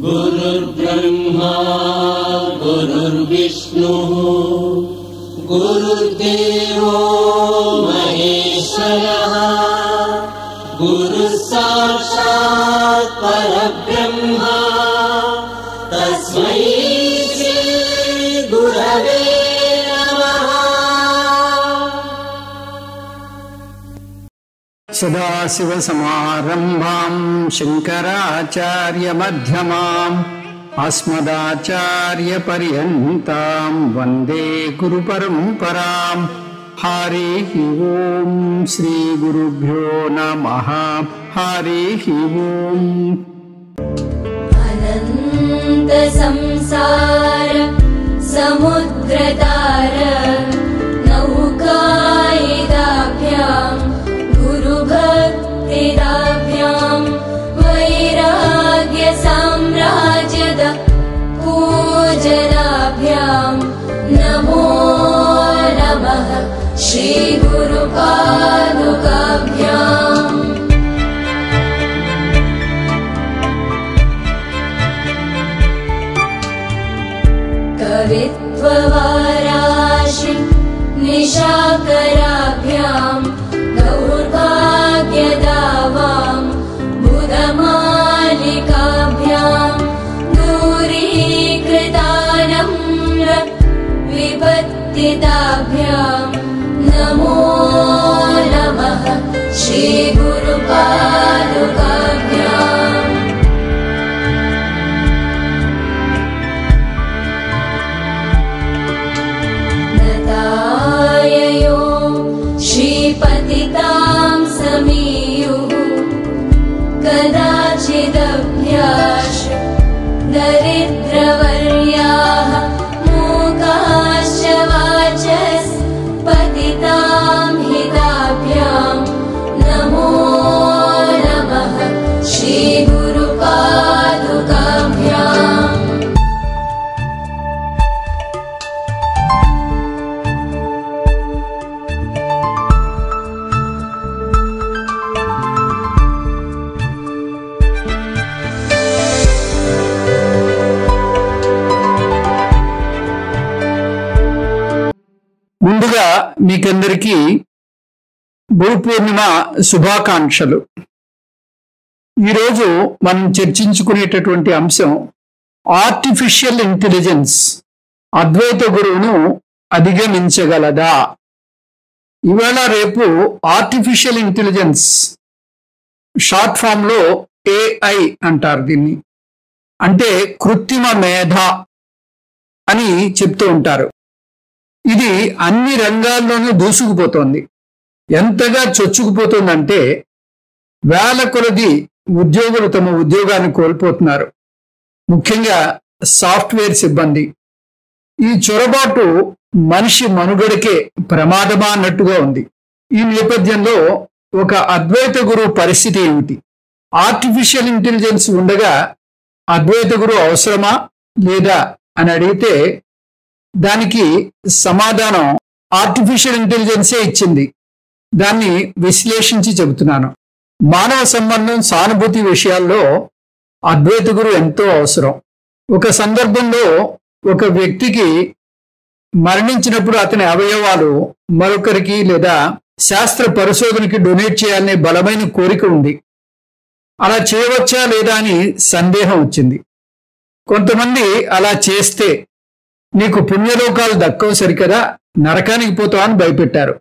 गुरुर्ब्रह्मा गुरुर्विष्णुः गुरुर्देवो महेश्वरः गुरुः साक्षात् परब्रह्म तस्मै श्री गुरवे नमः। सदाशिवसमारम्भां शङ्कराचार्यमध्यमाम् अस्मदाचार्यपर्यन्तां वन्दे गुरुपरम्पराम्। हरिः ॐ श्रीगुरुभ्यो नमः। हरिः ॐ। अनन्त संसार समुद्रतार नौकायिदाभ्यां गुरुभक्तिदाभ्यां वैराग्य साम्राज्यद पूजनाभ्यां नमो नमः श्रीगुरुपादुकाभ्याम्। कवित्ववाराशि निशाकराभ्यां दौर्भाग्यदावां बुधमालिकाभ्यां दूरीकृतानम्र विपत्तिदाभ्यां नमो नमः श्रीगुरुपादुकाभ्याम्। नताययो श्रीपतितां समीयुः कदाचिदभ्याश दरिद्रवर्याः मूकाश्च वाचस्पतितां हिताभ्यां नमो नमः श्रीगुरुपादुकाभ्याम्। ముందుగా మీకందరికీ గురు పూర్ణిమ శుభాకాంక్షలు. ఈరోజు మనం చర్చించుకునేటటువంటి అంశం ఆర్టిఫిషియల్ ఇంటెలిజెన్స్ అద్వైత గురువును అధిగమించగలదా. ఇవాళ రేపు ఆర్టిఫిషియల్ ఇంటెలిజెన్స్ షార్ట్ ఫామ్ లో AI అంటారు దీన్ని. అంటే కృత్రిమ మేధ అని చెప్తూ ఉంటారు. ఇది అన్ని రంగాల్లోనూ దూసుకుపోతోంది. ఎంతగా చొచ్చుకుపోతుందంటే వేల కొలది ఉద్యోగులు తమ ఉద్యోగాన్ని కోల్పోతున్నారు. ముఖ్యంగా సాఫ్ట్వేర్ సిబ్బంది. ఈ చొరబాటు మనిషి మనుగడకే ప్రమాదమా అన్నట్టుగా ఉంది. ఈ నేపథ్యంలో ఒక అద్వైత గురువు పరిస్థితి ఏమిటి? ఆర్టిఫిషియల్ ఇంటెలిజెన్స్ ఉండగా అద్వైత గురువు అవసరమా లేదా అని అడిగితే దానికి సమాధానం ఆర్టిఫిషియల్ ఇంటెలిజెన్సే ఇచ్చింది. దాన్ని విశ్లేషించి చెబుతున్నాను. మానవ సంబంధం సానుభూతి విషయాల్లో అద్వైత గురువు ఎంతో అవసరం. ఒక సందర్భంలో ఒక వ్యక్తికి మరణించినప్పుడు అతని అవయవాలు మరొకరికి లేదా శాస్త్ర పరిశోధనకి డొనేట్ చేయాలనే బలమైన కోరిక ఉంది. అలా చేయవచ్చా లేదా అని సందేహం వచ్చింది. కొంతమంది అలా చేస్తే నీకు పుణ్యలోకాలు దక్కవు సరికదా, నరకానికి పోతావు అని భయపెట్టారు.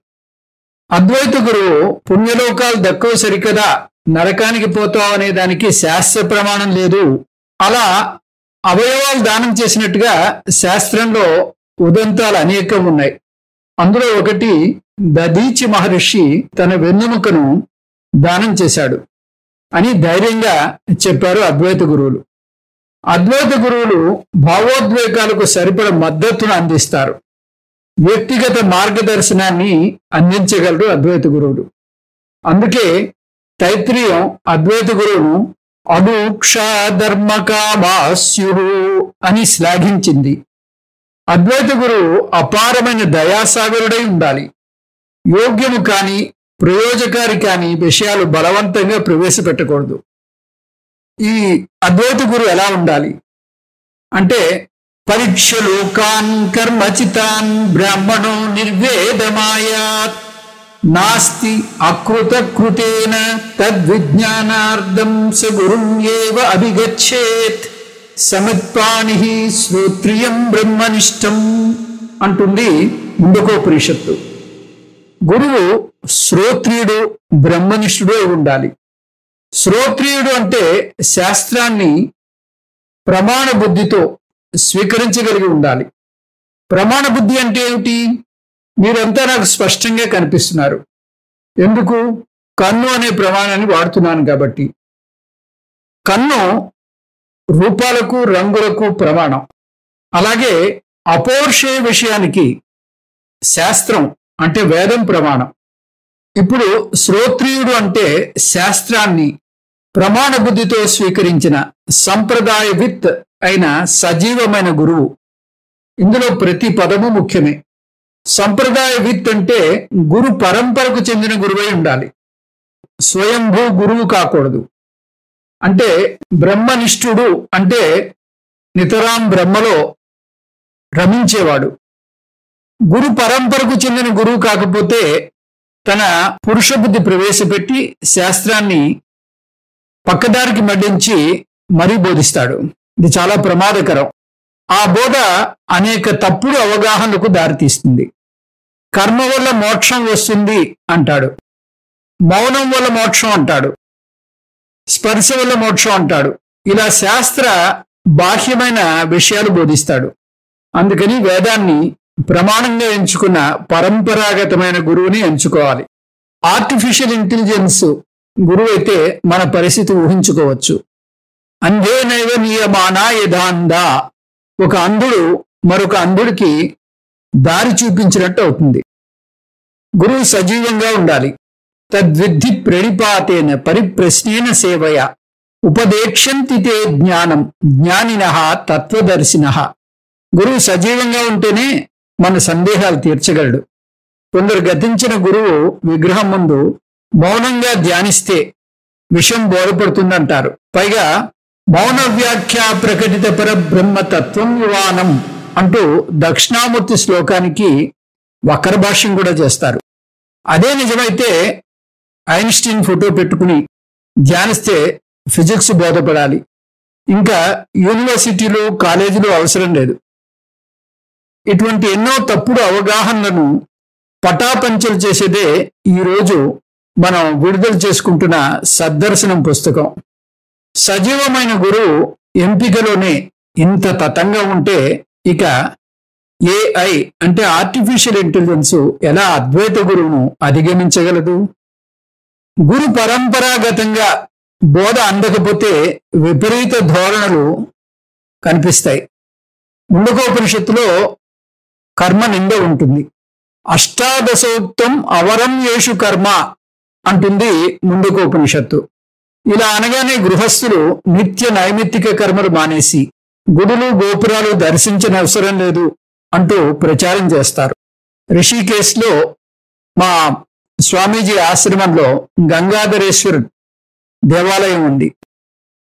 అద్వైత గురువు పుణ్యలోకాలు దక్కవు సరికదా, నరకానికి పోతావు అనే దానికి శాస్త్ర ప్రమాణం లేదు. అలా అవయవాలు దానం చేసినట్టుగా శాస్త్రంలో ఉదంతాలు అనేకం ఉన్నాయి. అందులో ఒకటి దధీచి మహర్షి తన వెన్నెముకను దానం చేశాడు అని ధైర్యంగా చెప్పారు అద్వైత గురువులు. అద్వైత గురువులు భావోద్వేగాలకు సరిపడ మద్దతును అందిస్తారు. వ్యక్తిగత మార్గదర్శనాన్ని అందించగలరు అద్వైత గురువులు. అందుకే తైత్రీయం అద్వైత గురువును అదూక్షధర్మకామాస్యు అని శ్లాఘించింది. అద్వైత గురువు అపారమైన దయాసాగరుడై ఉండాలి. యోగ్యము కాని ప్రయోజకారి కాని విషయాలు బలవంతంగా ప్రవేశపెట్టకూడదు. ఈ అద్వైత గురు ఎలా ఉండాలి అంటే పరీక్ష లోకాన్ కర్మచితాన్ బ్రాహ్మణో నిర్వేదమాయాత్ నాస్తి అకృత కృతేన తద్విజ్ఞానార్థం స గురుం ఏవ అభిగచ్చేత్ సమిత్పాణి శ్రోత్రియం బ్రహ్మనిష్టం అంటుంది ముండకోపనిషత్తు. గురువు శ్రోత్రియుడు బ్రహ్మనిష్ఠుడు అయి ఉండాలి. శ్రోత్రియుడు అంటే శాస్త్రాన్ని ప్రమాణ బుద్ధితో స్వీకరించగలిగి ఉండాలి. ప్రమాణ బుద్ధి అంటే ఏమిటి? మీరంతా నాకు స్పష్టంగా కనిపిస్తున్నారు. ఎందుకు? కన్ను అనే ప్రమాణాన్ని వాడుతున్నాను కాబట్టి. కన్ను రూపాలకు రంగులకు ప్రమాణం. అలాగే అపౌరుషేయ విషయానికి శాస్త్రం అంటే వేదం ప్రమాణం. ఇప్పుడు శ్రోత్రియుడు అంటే శాస్త్రాన్ని ప్రమాణ బుద్ధితో స్వీకరించిన సంప్రదాయవిత్ అయిన సజీవమైన గురువు. ఇందులో ప్రతి పదము ముఖ్యమే. సంప్రదాయవిత్ అంటే గురు పరంపరకు చెందిన గురువై ఉండాలి. స్వయంభూ గురువు కాకూడదు. అంటే బ్రహ్మనిష్ఠుడు అంటే నితరాం బ్రహ్మలో రమించేవాడు. గురు పరంపరకు చెందిన గురువు కాకపోతే తన పురుష బుద్ధి ప్రవేశపెట్టి శాస్త్రాన్ని పక్కదారికి మళ్లించి మరీ బోధిస్తాడు. ఇది చాలా ప్రమాదకరం. ఆ బోధ అనేక తప్పుడు అవగాహనలకు దారితీస్తుంది. కర్మ వల్ల మోక్షం వస్తుంది అంటాడు, మౌనం వల్ల మోక్షం అంటాడు, స్పర్శ వల్ల మోక్షం అంటాడు. ఇలా శాస్త్ర బాహ్యమైన విషయాలు బోధిస్తాడు. అందుకని వేదాన్ని ప్రమాణంగా ఎంచుకున్న పరంపరాగతమైన గురువుని ఎంచుకోవాలి. ఆర్టిఫిషియల్ ఇంటెలిజెన్స్ గురువు అయితే మన పరిస్థితి ఊహించుకోవచ్చు. అంధేనైవ నియమానా యథాంధా. ఒక అంధుడు మరొక అంధుడికి దారి చూపించినట్టు అవుతుంది. గురువు సజీవంగా ఉండాలి. తద్విద్ధి ప్రణిపాతేన పరిప్రశ్నేన సేవయ ఉపదేక్షంతి తే జ్ఞానం జ్ఞానినః తత్వదర్శినః. గురువు సజీవంగా ఉంటేనే మన సందేహాలు తీర్చగలడు. కొందరు గతించిన గురువు విగ్రహం ముందు మౌనంగా ధ్యానిస్తే విషయం బోధపడుతుందంటారు. పైగా మౌన వ్యాఖ్య ప్రకటిత పరబ్రహ్మతత్వం వివానం అంటూ దక్షిణామూర్తి శ్లోకానికి వక్ర భాష్యం కూడా చేస్తారు. అదే నిజమైతే ఐన్స్టీన్ ఫోటో పెట్టుకుని ధ్యానిస్తే ఫిజిక్స్ బోధపడాలి. ఇంకా యూనివర్సిటీలు కాలేజీలు అవసరం లేదు. ఇటువంటి ఎన్నో తప్పుడు అవగాహనలను పటాపంచలు చేసేదే ఈరోజు మనం విడుదల చేసుకుంటున్న సద్దర్శనం పుస్తకం. సజీవమైన గురువు ఎంపికలోనే ఇంత తతంగా ఉంటే ఇక ఏఐ అంటే ఆర్టిఫిషియల్ ఇంటెలిజెన్స్ ఎలా అద్వైత గురువును అధిగమించగలదు? గురు పరంపరాగతంగా బోధ అందకపోతే విపరీత ధోరణులు కనిపిస్తాయి. ముండకోపనిషత్తులో కర్మ నింద ఉంటుంది. అష్టాదశోక్తం అవరం యేషు కర్మ అంటుంది ముండకోపనిషత్తు. ఇలా అనగానే గృహస్థులు నిత్య నైమిత్తిక కర్మలు మానేసి గుడులు గోపురాలు దర్శించిన అవసరం లేదు అంటూ ప్రచారం చేస్తారు. రిషికేశ్లో మా స్వామీజీ ఆశ్రమంలో గంగాధరేశ్వర్ దేవాలయం ఉంది.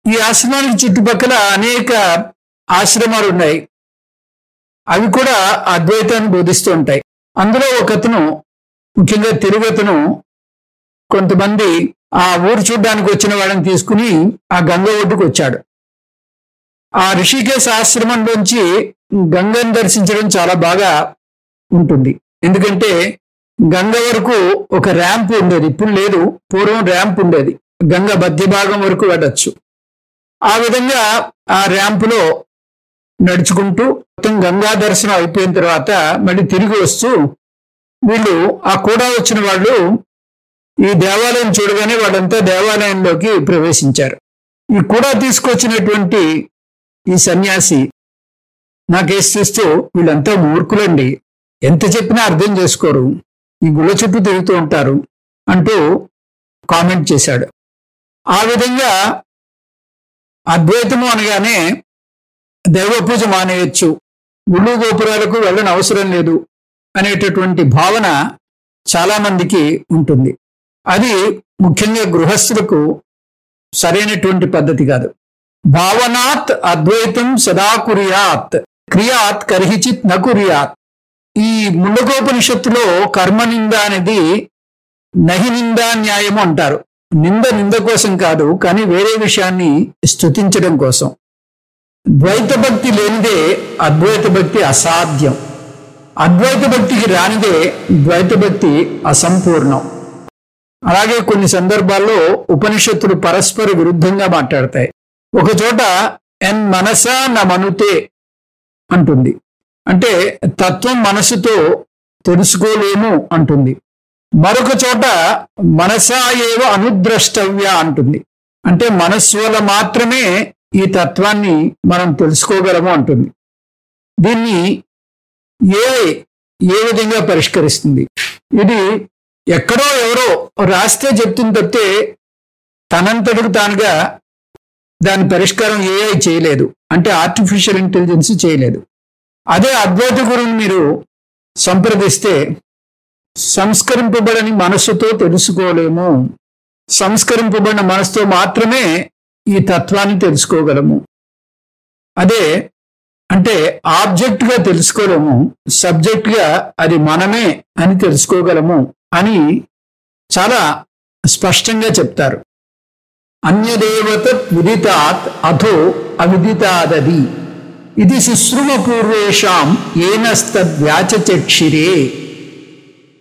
ఈ ఆశ్రమానికి చుట్టుపక్కల అనేక ఆశ్రమాలు ఉన్నాయి. అవి కూడా అద్వైతాన్ని బోధిస్తూ ఉంటాయి. అందులో ఒకతను, ముఖ్యంగా తెలుగతను, కొంతమంది ఆ ఊరు చూడ్డానికి వచ్చిన వాళ్ళని తీసుకుని ఆ గంగ ఒడ్డుకు వచ్చాడు. ఆ రిషికేశ్ ఆశ్రమంలోంచి గంగను దర్శించడం చాలా బాగా ఉంటుంది. ఎందుకంటే గంగ వరకు ఒక ర్యాంప్ ఉండేది, ఇప్పుడు లేదు. పూర్వం ర్యాంప్ ఉండేది, గంగ మధ్య భాగం వరకు వెళ్ళొచ్చు. ఆ విధంగా ఆ ర్యాంపులో నడుచుకుంటూ మొత్తం గంగా దర్శనం అయిపోయిన తర్వాత మళ్ళీ తిరిగి వస్తూ వీళ్ళు ఆ కూడా వచ్చిన వాళ్ళు ఈ దేవాలయం చూడగానే వాళ్ళంతా దేవాలయంలోకి ప్రవేశించారు. ఈ కూడా తీసుకొచ్చినటువంటి ఈ సన్యాసి నాకేసి చూస్తూ, వీళ్ళంతా మూర్ఖులండి, ఎంత చెప్పినా అర్థం చేసుకోరు, ఈ గుళ్ళ చుట్టూ తిరుగుతూ ఉంటారు అంటూ కామెంట్ చేశాడు. ఆ విధంగా అద్వైతము అనగానే దైవ పూజ మానేయచ్చు, గుళ్ళు గోపురాలకు వెళ్ళని అవసరం లేదు అనేటటువంటి భావన చాలా మందికి ఉంటుంది. అది ముఖ్యంగా గృహస్థులకు సరైనటువంటి పద్ధతి కాదు. భావనాత్ అద్వైతం సదా కుర్యాత్ క్రియాత్ కర్హిచిత్ న కుర్యాత్. ఈ ముండకోపనిషత్తులో కర్మనింద అనేది నహినిందా న్యాయము అంటారు. నింద కోసం కాదు, కానీ వేరే విషయాన్ని స్తుతించడం కోసం. ద్వైత భక్తి లేనిదే అద్వైత భక్తి అసాధ్యం. అద్వైత భక్తికి రానిదే ద్వైత భక్తి అసంపూర్ణం. అలాగే కొన్ని సందర్భాల్లో ఉపనిషత్తులు పరస్పర విరుద్ధంగా మాట్లాడతాయి. ఒక చోట ఎన్ మనసా న మనుతే అంటుంది, అంటే తత్వం మనసుతో తెలుసుకోలేము అంటుంది. మరొక చోట మనసా ఏవ అనుద్రష్టవ్య అంటుంది, అంటే మనస్సు వల్ల మాత్రమే ఈ తత్వాన్ని మనం తెలుసుకోగలము అంటుంది. దీన్ని ఏ విధంగా పరిష్కరిస్తుంది? ఇది ఎక్కడో ఎవరో రాస్తే చెప్తుంది తప్పితే తనంతటికి తానుగా దాని పరిష్కారం ఏఐ చేయలేదు, అంటే ఆర్టిఫిషియల్ ఇంటెలిజెన్స్ చేయలేదు. అదే అద్వైత గురువుని మీరు సంప్రదిస్తే సంస్కరింపబడని మనస్సుతో తెలుసుకోలేము, సంస్కరింపబడిన మనసుతో మాత్రమే ఈ తత్వాన్ని తెలుసుకోగలము. అదే అంటే ఆబ్జెక్ట్గా తెలుసుకోలేము, సబ్జెక్ట్గా అది మనమే అని తెలుసుకోగలము అని చాలా స్పష్టంగా చెప్తారు. అన్యదేవత విదితాత్ అథో అవిదితాదది ఇది శుశ్రుమ పూర్వేషాం ఏనస్తద్వ్యాచచక్షిరే.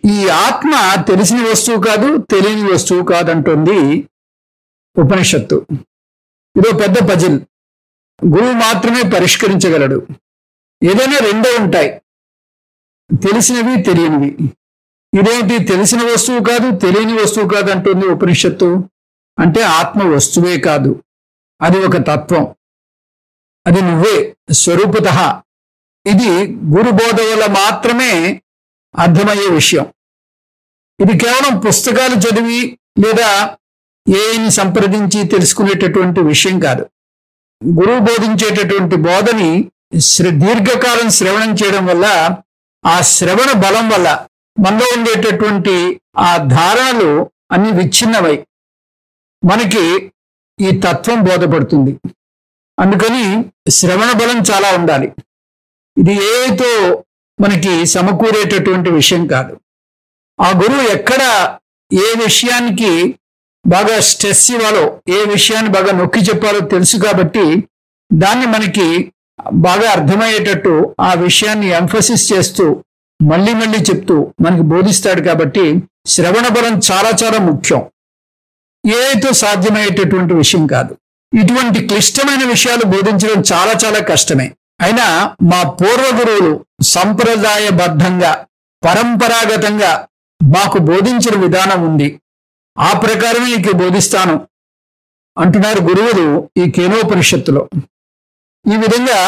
ఈ ఆత్మ తెలిసిన వస్తువు కాదు, తెలియని వస్తువు కాదంటుంది ఉపనిషత్తు. ఇదో పెద్ద పజిల్, గురువు మాత్రమే పరిష్కరించగలడు. ఏదైనా రెండో ఉంటాయి, తెలిసినవి తెలియనివి. ఇదేంటి తెలిసిన వస్తువు కాదు తెలియని వస్తువు కాదు అంటుంది ఉపనిషత్తు? అంటే ఆత్మ వస్తువే కాదు, అది ఒక తత్వం, అది నువ్వే స్వరూపతః. ఇది గురుబోధ వల్ల మాత్రమే అర్థమయ్యే విషయం. ఇది కేవలం పుస్తకాలు చదివి లేదా ఏని సంప్రదించి తెలుసుకునేటటువంటి విషయం కాదు. గురువు బోధించేటటువంటి బోధని దీర్ఘకాలం శ్రవణం చేయడం వల్ల, ఆ శ్రవణ బలం వల్ల మనలో ఉండేటటువంటి ఆ ధారణలు అన్ని విచ్ఛిన్నమై మనకి ఈ తత్వం బోధపడుతుంది. అందుకని శ్రవణ బలం చాలా ఉండాలి. ఇది ఏతో మనకి సమకూరేటటువంటి విషయం కాదు. ఆ గురువు ఎక్కడ ఏ విషయానికి బాగా స్ట్రెస్ ఇవ్వాలో, ఏ విషయాన్ని బాగా నొక్కి చెప్పాలో తెలుసు కాబట్టి దాన్ని మనకి బాగా అర్థమయ్యేటట్టు ఆ విషయాన్ని ఎంఫసిస్ చేస్తూ మళ్ళీ మళ్ళీ చెప్తూ మనకి బోధిస్తాడు. కాబట్టి శ్రవణ బలం చాలా చాలా ముఖ్యం, ఏతో సాధ్యమయ్యేటటువంటి విషయం కాదు. ఇటువంటి క్లిష్టమైన విషయాలు బోధించడం చాలా చాలా కష్టమే. అయినా మా పూర్వ గురువులు సంప్రదాయబద్ధంగా పరంపరాగతంగా మాకు బోధించిన విధానం ఉంది, ఆ ప్రకారమే నీకు బోధిస్తాను అంటున్నారు గురువులు ఈ కేనోపనిషత్తులో. ఈ విధంగా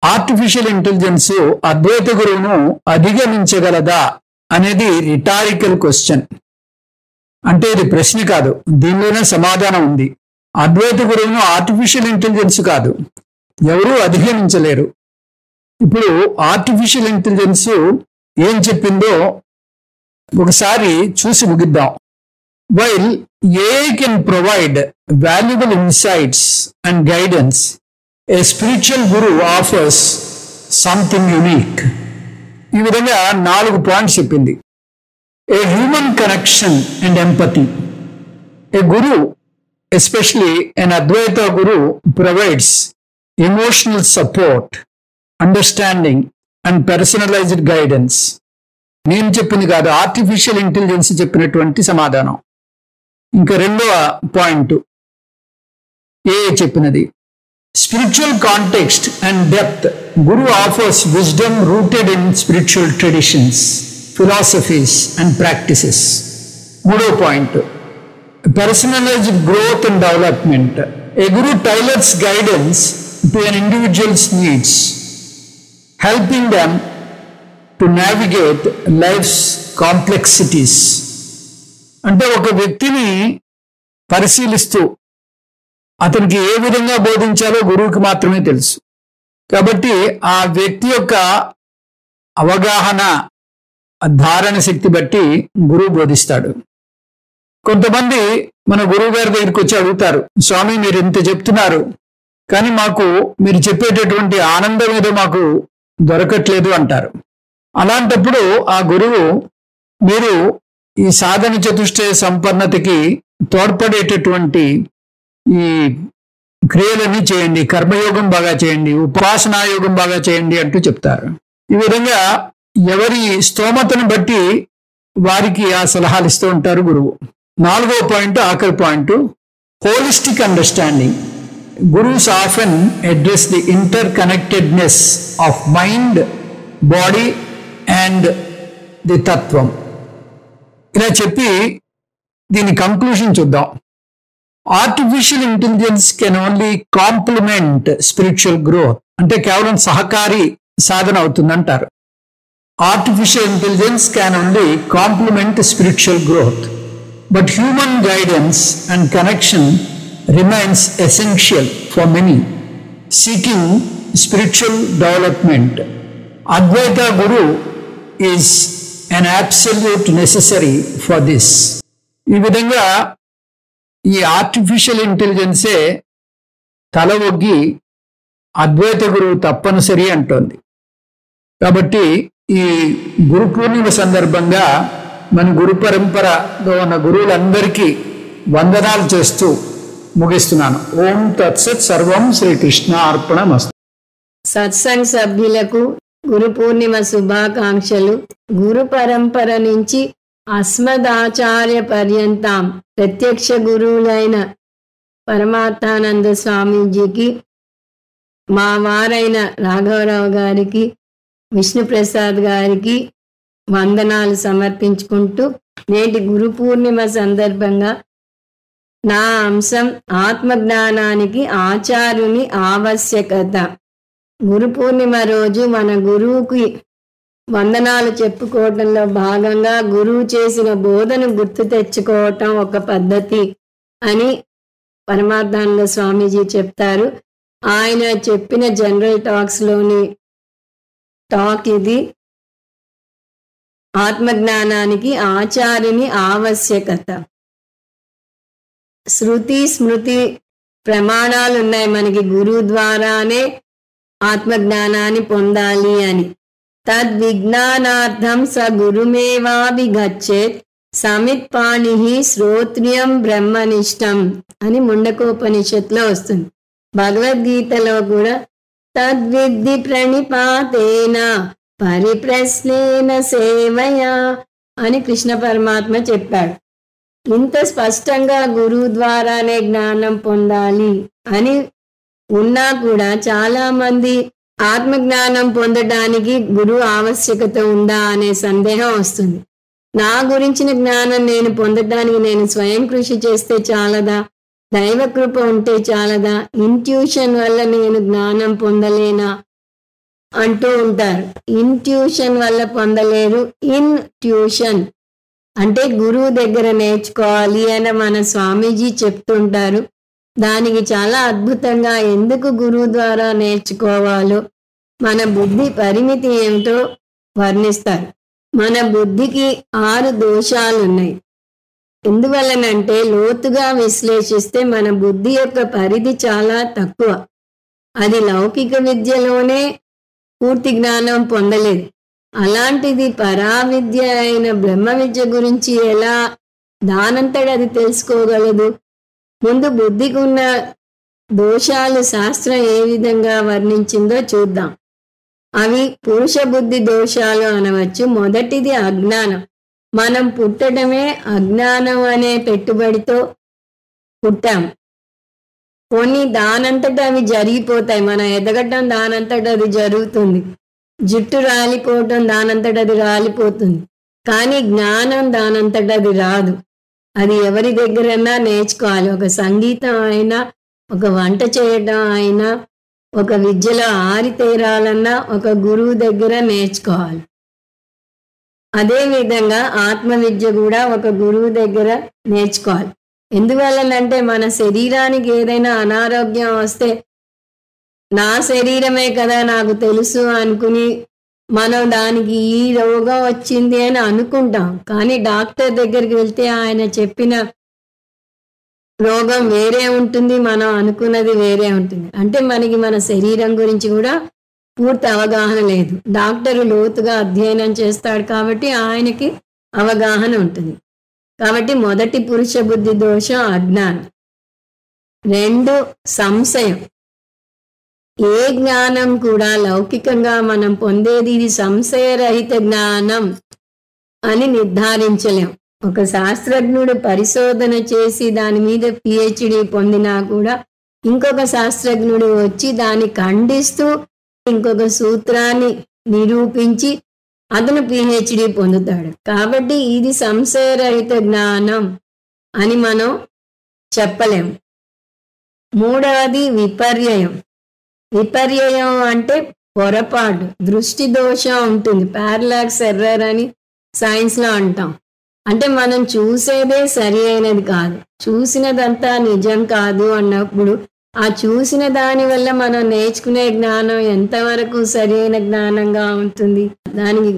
ఆర్టిఫిషియల్ ఇంటెలిజెన్స్ అద్వైత గురువును అధిగమించగలదా అనేది రిటారికల్ క్వశ్చన్. అంటే ఇది ప్రశ్న కాదు, దీనిలోనే సమాధానం ఉంది. అద్వైత గురువును ఆర్టిఫిషియల్ ఇంటెలిజెన్స్ కాదు, ఎవరూ అధిగమించలేరు. ఇప్పుడు ఆర్టిఫిషియల్ ఇంటెలిజెన్స్ ఏం చెప్పిందో ఒకసారి చూసి ముగిద్దాం. While AI can provide valuable insights and guidance, a spiritual guru offers something unique. ఈ విధంగా 4 పాయింట్స్ చెప్పింది. A human connection and empathy. A guru, especially an Advaita guru, provides emotional support, understanding and personalized guidance. నేను చెప్పింది కాదు, artificial intelligence చెప్పినటువంటి సమాధానం. ఇంకా రెండవ పాయింట్ ఏ చెప్పినది. Spiritual context and depth. Guru offers wisdom rooted in spiritual traditions, philosophies and practices. మూడో point personalised growth and development. A guru tailors guidance to an individual's needs, helping them to navigate life's complexities. అంటే ఒక వ్యక్తిని పరిశీలిస్తూ అతనికి ఏ విధంగా బోధించాలో గురువుకి మాత్రమే తెలుసు. కాబట్టి ఆ వ్యక్తి యొక్క అవగాహన, ధారణ శక్తి బట్టి గురువు బోధిస్తాడు. కొంతమంది మన గురువు గారి దగ్గరికి వచ్చి అడుగుతారు, స్వామి మీరు ఇంత చెప్తున్నారు, కానీ మాకు మీరు చెప్పేటటువంటి ఆనందం ఏదో మాకు దొరకట్లేదు అంటారు. అలాంటప్పుడు ఆ గురువు మీరు ఈ సాధన చతుష్టయ సంపన్నతకి తోడ్పడేటటువంటి ఈ క్రియలన్నీ చేయండి, కర్మయోగం బాగా చేయండి, ఉపాసనాయోగం బాగా చేయండి అంటూ చెప్తారు. ఈ విధంగా ఎవరి స్తోమతను బట్టి వారికి ఆ సలహాలు ఇస్తూ ఉంటారు గురువు. 4వ పాయింట్, ఆఖరి పాయింట్, హోలిస్టిక్ అండర్స్టాండింగ్. గురువుస్ often address the interconnectedness of mind, body and the తత్వం. ఇలా చెప్పి దీని కంక్లూషన్ చూద్దాం. Artificial intelligence can only complement spiritual growth. అంటే కేవలం సహకారి సాధన అవుతుందంటారు. Artificial intelligence can only complement spiritual growth, but human guidance and connection remains essential for many seeking spiritual development. Advaita guru is an absolute necessary for this. ఈ విధంగా ఈ artificial ఇంటెలిజెన్సే తల ఒగ్గి అద్వైత గురువు తప్పనిసరి అంటోంది. కాబట్టి ఈ గురు పూర్ణిమ సందర్భంగా మన గురు పరంపరలో ఉన్న గురువులందరికీ వందనాలు చేస్తూ ముగిస్తున్నాను. ఓం తత్సత్. సర్వం శ్రీకృష్ణ అర్పణమస్తు. సత్సంగ్ సభ్యులకు గురు పూర్ణిమ శుభాకాంక్షలు. గురు పరంపర నుంచి అస్మదాచార్య పర్యంతం ప్రత్యక్ష గురువులైన పరమార్థానంద స్వామీజీకి, మా వారైన రాఘవరావు గారికి, విష్ణుప్రసాద్ గారికి వందనాలు సమర్పించుకుంటూ, నేటి గురు పూర్ణిమ సందర్భంగా నా అంశం ఆత్మజ్ఞానానికి ఆచార్యుని ఆవశ్యకత. గురు పూర్ణిమ రోజు మన గురువుకి వందనాలు చెప్పుకోవటంలో భాగంగా గురువు చేసిన బోధను గుర్తు తెచ్చుకోవటం ఒక పద్ధతి అని పరమార్థానంద స్వామీజీ చెప్తారు. ఆయన చెప్పిన జనరల్ టాక్స్లోని టాక్ ఇది. ఆత్మజ్ఞానానికి ఆచార్యుని ఆవశ్యకత. శృతి స్మృతి ప్రమాణాలు ఉన్నాయి మనకి, గురువు ద్వారానే ఆత్మజ్ఞానాన్ని పొందాలి అని. తద్విజ్ఞానార్థం స గురుమేవాభిగచ్చేత్ సమిత్పాణి శ్రోత్రియం బ్రహ్మనిష్టం అని ముండకోపనిషత్తులో వస్తుంది. భగవద్గీతలో కూడా తద్విద్ధి ప్రణిపాతేన పరిప్రశ్నేన సేవయా అని కృష్ణ పరమాత్మ చెప్పాడు. ఇంత స్పష్టంగా గురువు ద్వారానే జ్ఞానం పొందాలి అని ఉన్నా కూడా చాలా మంది ఆత్మజ్ఞానం పొందడానికి గురువు ఆవశ్యకత ఉందా అనే సందేహం వస్తుంది. నా గురించిన జ్ఞానం నేను పొందడానికి నేను స్వయం కృషి చేస్తే చాలదా? దైవ కృప ఉంటే చాలదా? ఇంట్యూషన్ వల్ల నేను జ్ఞానం పొందలేనా అంటూ ఉంటారు. ఇంట్యూషన్ వల్ల పొందలేరు, ఇన్ ట్యూషన్ అంటే గురువు దగ్గర నేర్చుకోవాలి అని మన స్వామీజీ చెప్తుంటారు. దానికి చాలా అద్భుతంగా ఎందుకు గురువు ద్వారా నేర్చుకోవాలో, మన బుద్ధి పరిమితి ఏమిటో వర్ణిస్తారు. మన బుద్ధికి 6 దోషాలున్నాయి. ఎందువల్లనంటే లోతుగా విశ్లేషిస్తే మన బుద్ధి యొక్క పరిధి చాలా తక్కువ. అది లౌకిక విద్యలోనే పూర్తి జ్ఞానం పొందలేదు. అలాంటిది పరావిద్య అయిన బ్రహ్మ విద్య గురించి ఎలా దానంతట అది తెలుసుకోగలదు? ముందు బుద్ధికి ఉన్న దోషాలు శాస్త్రం ఏ విధంగా వర్ణించిందో చూద్దాం. అవి పురుష బుద్ధి దోషాలు అనవచ్చు. మొదటిది అజ్ఞానం. మనం పుట్టడమే అజ్ఞానం అనే పెట్టుబడితో పుట్టాం. కొన్ని దానంతట అవి జరిగిపోతాయి. మన ఎదగటం దానంతట అది జరుగుతుంది. జుట్టు రాలిపోవటం దానంతట అది రాలిపోతుంది. కానీ జ్ఞానం దానంతట అది రాదు. అది ఎవరి దగ్గరైనా నేర్చుకోవాలి. ఒక సంగీతం అయినా, ఒక వంట చేయడం అయినా, ఒక విద్యలో ఆరితేరాలన్నా ఒక గురువు దగ్గర నేర్చుకోవాలి. అదేవిధంగా ఆత్మ విద్య కూడా ఒక గురువు దగ్గర నేర్చుకోవాలి. ఎందువల్లనంటే మన శరీరానికి ఏదైనా అనారోగ్యం వస్తే నా శరీరమే కదా నాకు తెలుసు అనుకుని మనం దానికి ఈ రోగం వచ్చింది అని అనుకుంటాం. కానీ డాక్టర్ దగ్గరికి వెళ్తే ఆయన చెప్పిన రోగం వేరే ఉంటుంది, మనం అనుకున్నది వేరే ఉంటుంది. అంటే మనకి మన శరీరం గురించి కూడా పూర్తి అవగాహన లేదు. డాక్టరు లోతుగా అధ్యయనం చేస్తాడు కాబట్టి ఆయనకి అవగాహన ఉంటుంది. కాబట్టి మొదటి పురుష బుద్ధి దోషం అజ్ఞానం. 2 సంశయం. ఏ జ్ఞానం కూడా లౌకికంగా మనం పొందేది ఇది సంశయరహిత జ్ఞానం అని నిర్ధారించలేం. ఒక శాస్త్రజ్ఞుడు పరిశోధన చేసి దాని మీద PhD పొందినా కూడా ఇంకొక శాస్త్రజ్ఞుడు వచ్చి దాన్ని ఖండిస్తూ ఇంకొక సూత్రాన్ని నిరూపించి అతను PhD పొందుతాడు. కాబట్టి ఇది సంశయరహిత జ్ఞానం అని మనం చెప్పలేం. 3వది విపర్యయం. విపర్యయం అంటే పొరపాటు, దృష్టి దోషం ఉంటుంది. పారలాక్స్ ఎర్రర్ అని సైన్స్లో అంటాం. అంటే మనం చూసేదే సరి అయినది కాదు, చూసినదంతా నిజం కాదు అన్నప్పుడు ఆ చూసిన దాని వల్ల మనం నేర్చుకునే జ్ఞానం ఎంతవరకు సరి అయిన జ్ఞానంగా ఉంటుంది. దానికి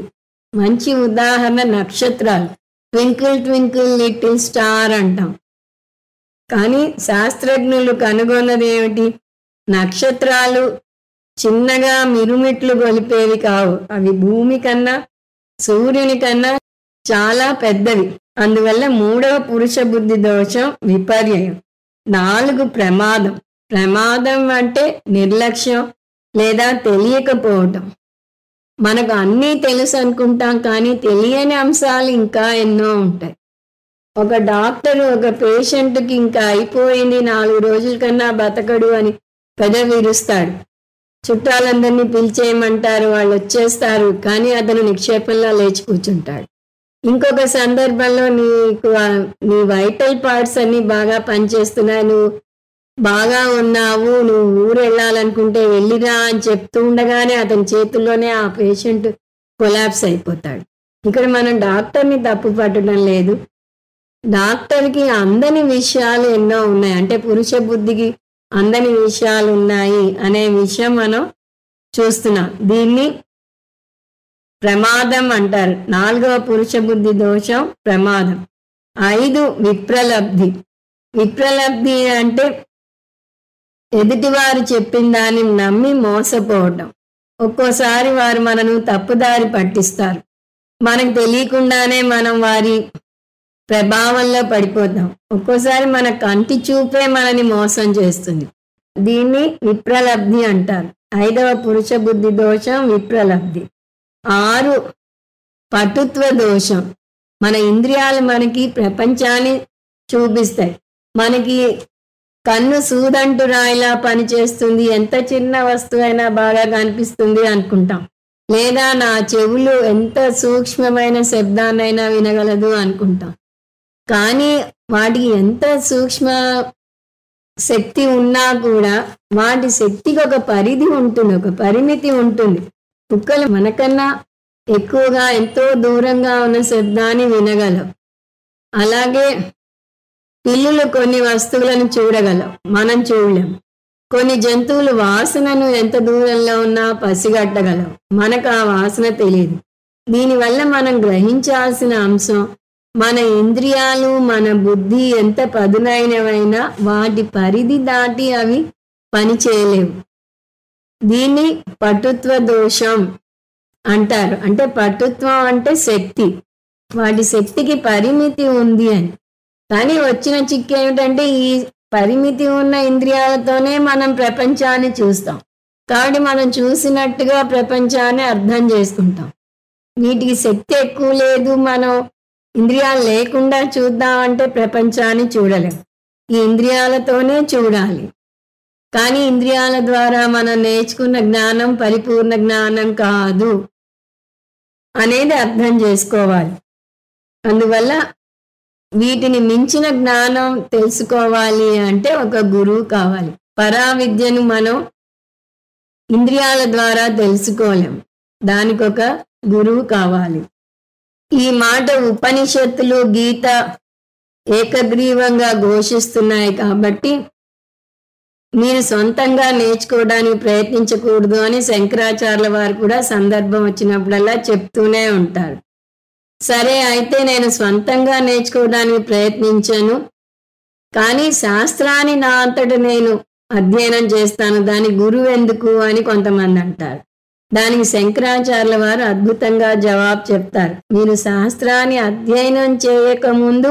మంచి ఉదాహరణ నక్షత్రాలు. ట్వింకిల్ ట్వింకిల్ లిటిల్ స్టార్ అంటాం. కానీ శాస్త్రజ్ఞులు కనుగొన్నది ఏమిటి? నక్షత్రాలు చిన్నగా మిరుమిట్లు గొలిపేవి కావు. అవి భూమి కన్నా సూర్యుని కన్నా చాలా పెద్దవి. అందువల్ల 3వ పురుష బుద్ధి దోషం విపర్యయం. 4 ప్రమాదం. ప్రమాదం అంటే నిర్లక్ష్యం లేదా తెలియకపోవటం. మనకు అన్నీ తెలుసు అనుకుంటాం, కానీ తెలియని అంశాలు ఇంకా ఎన్నో ఉంటాయి. ఒక డాక్టర్ ఒక పేషెంట్కి ఇంకా అయిపోయింది, 4 రోజుల కన్నా బతకడు అని పెదవి విరుస్తాడు. చుట్టాలందరినీ పిలిచేయమంటారు, వాళ్ళు వచ్చేస్తారు, కానీ అతను నిక్షేపంలో లేచి కూర్చుంటాడు. ఇంకొక సందర్భంలో నీ వైటల్ పార్ట్స్ అన్ని బాగా పనిచేస్తున్నాయి, నువ్వు బాగా ఉన్నావు, నువ్వు ఊరు వెళ్ళాలనుకుంటే వెళ్ళిరా అని చెప్తూ ఉండగానే అతని చేతుల్లోనే ఆ పేషెంట్ కొలాప్స్ అయిపోతాడు. ఇక్కడ మనం డాక్టర్ని తప్పు పట్టడం లేదు. డాక్టర్కి అందని విషయాలు ఎన్నో ఉన్నాయి, అంటే పురుష బుద్ధికి అందని విషయాలు ఉన్నాయి అనే విషయం మనం చూస్తున్నాం. దీన్ని ప్రమాదం అంటారు. 4వ పురుష బుద్ధి దోషం ప్రమాదం. 5 విప్రలబ్ధి. విప్రలబ్ధి అంటే ఎదుటివారు చెప్పిన దాన్ని నమ్మి మోసపోవటం. ఒక్కోసారి వారు మనను తప్పుదారి పట్టిస్తారు, మనకు తెలియకుండానే మనం వారి ప్రభావంలో పడిపోతాం. ఒక్కోసారి మన కంటి చూపే మనని మోసం చేస్తుంది. దీన్ని విప్రలబ్ధి అంటారు. 5వ పురుష బుద్ధి దోషం విప్రలబ్ధి. 6 పటుత్వ దోషం. మన ఇంద్రియాలు మనకి ప్రపంచాన్ని చూపిస్తాయి. మనకి కన్ను సూదంటు రాయిలా పనిచేస్తుంది, ఎంత చిన్న వస్తువైనా బాగా కనిపిస్తుంది అనుకుంటాం. లేదా నా చెవులు ఎంత సూక్ష్మమైన శబ్దాన్నైనా వినగలదు అనుకుంటాం. కానీ వాటికి ఎంత సూక్ష్మ శక్తి ఉన్నా కూడా వాటి శక్తికి ఒక పరిధి ఉంటుంది, ఒక పరిమితి ఉంటుంది. కుక్కలు మనకన్నా ఎక్కువగా ఎంతో దూరంగా ఉన్న శబ్దాన్ని వినగలవు. అలాగే పిల్లులు కొన్ని వస్తువులను చూడగలవు, మనం చూడలేం. కొన్ని జంతువులు వాసనను ఎంత దూరంలో ఉన్నా పసిగట్టగలవు, మనకు ఆ వాసన తెలియదు. దీనివల్ల మనం గ్రహించాల్సిన అంశం, మన ఇంద్రియాలు మన బుద్ధి ఎంత పదునైనవైనా వాటి పరిధి దాటి అవి పని చేయలేవు. దీన్ని పటుత్వ దోషం అంటారు. అంటే పటుత్వం అంటే శక్తి, వాటి శక్తికి పరిమితి ఉంది అని. కానీ వచ్చిన చిక్కు ఏమిటంటే ఈ పరిమితి ఉన్న ఇంద్రియాలతోనే మనం ప్రపంచాన్ని చూస్తాం. కాబట్టి మనం చూసినట్టుగా ప్రపంచాన్ని అర్థం చేసుకుంటాం. వీటికి శక్తి ఎక్కువ లేదు, మనం ఇంద్రియాలు లేకుండా చూద్దామంటే ప్రపంచాన్ని చూడలేం. ఈ ఇంద్రియాలతోనే చూడాలి. కానీ ఇంద్రియాల ద్వారా మనం నేర్చుకున్న జ్ఞానం పరిపూర్ణ జ్ఞానం కాదు అనేది అర్థం చేసుకోవాలి. అందువల్ల వీటిని మించిన జ్ఞానం తెలుసుకోవాలి అంటే ఒక గురువు కావాలి. పరావిద్యను మనం ఇంద్రియాల ద్వారా తెలుసుకోలేం, దానికి ఒక గురువు కావాలి. ఈ మాట ఉపనిషత్తులు గీత ఏకగ్రీవంగా ఘోషిస్తున్నాయి. కాబట్టి మీరు సొంతంగా నేర్చుకోవడానికి ప్రయత్నించకూడదు అని శంకరాచార్యుల వారు కూడా సందర్భం వచ్చినప్పుడల్లా చెప్తూనే ఉంటారు. సరే, అయితే నేను స్వంతంగా నేర్చుకోవడానికి ప్రయత్నించాను, కానీ శాస్త్రాన్ని నా అంతట నేను అధ్యయనం చేస్తాను, దాని గురువు ఎందుకు అని కొంతమంది అంటారు. దానికి శంకరాచార్యుల వారు అద్భుతంగా జవాబు చెప్తారు. మీరు శాస్త్రాన్ని అధ్యయనం చేయకముందు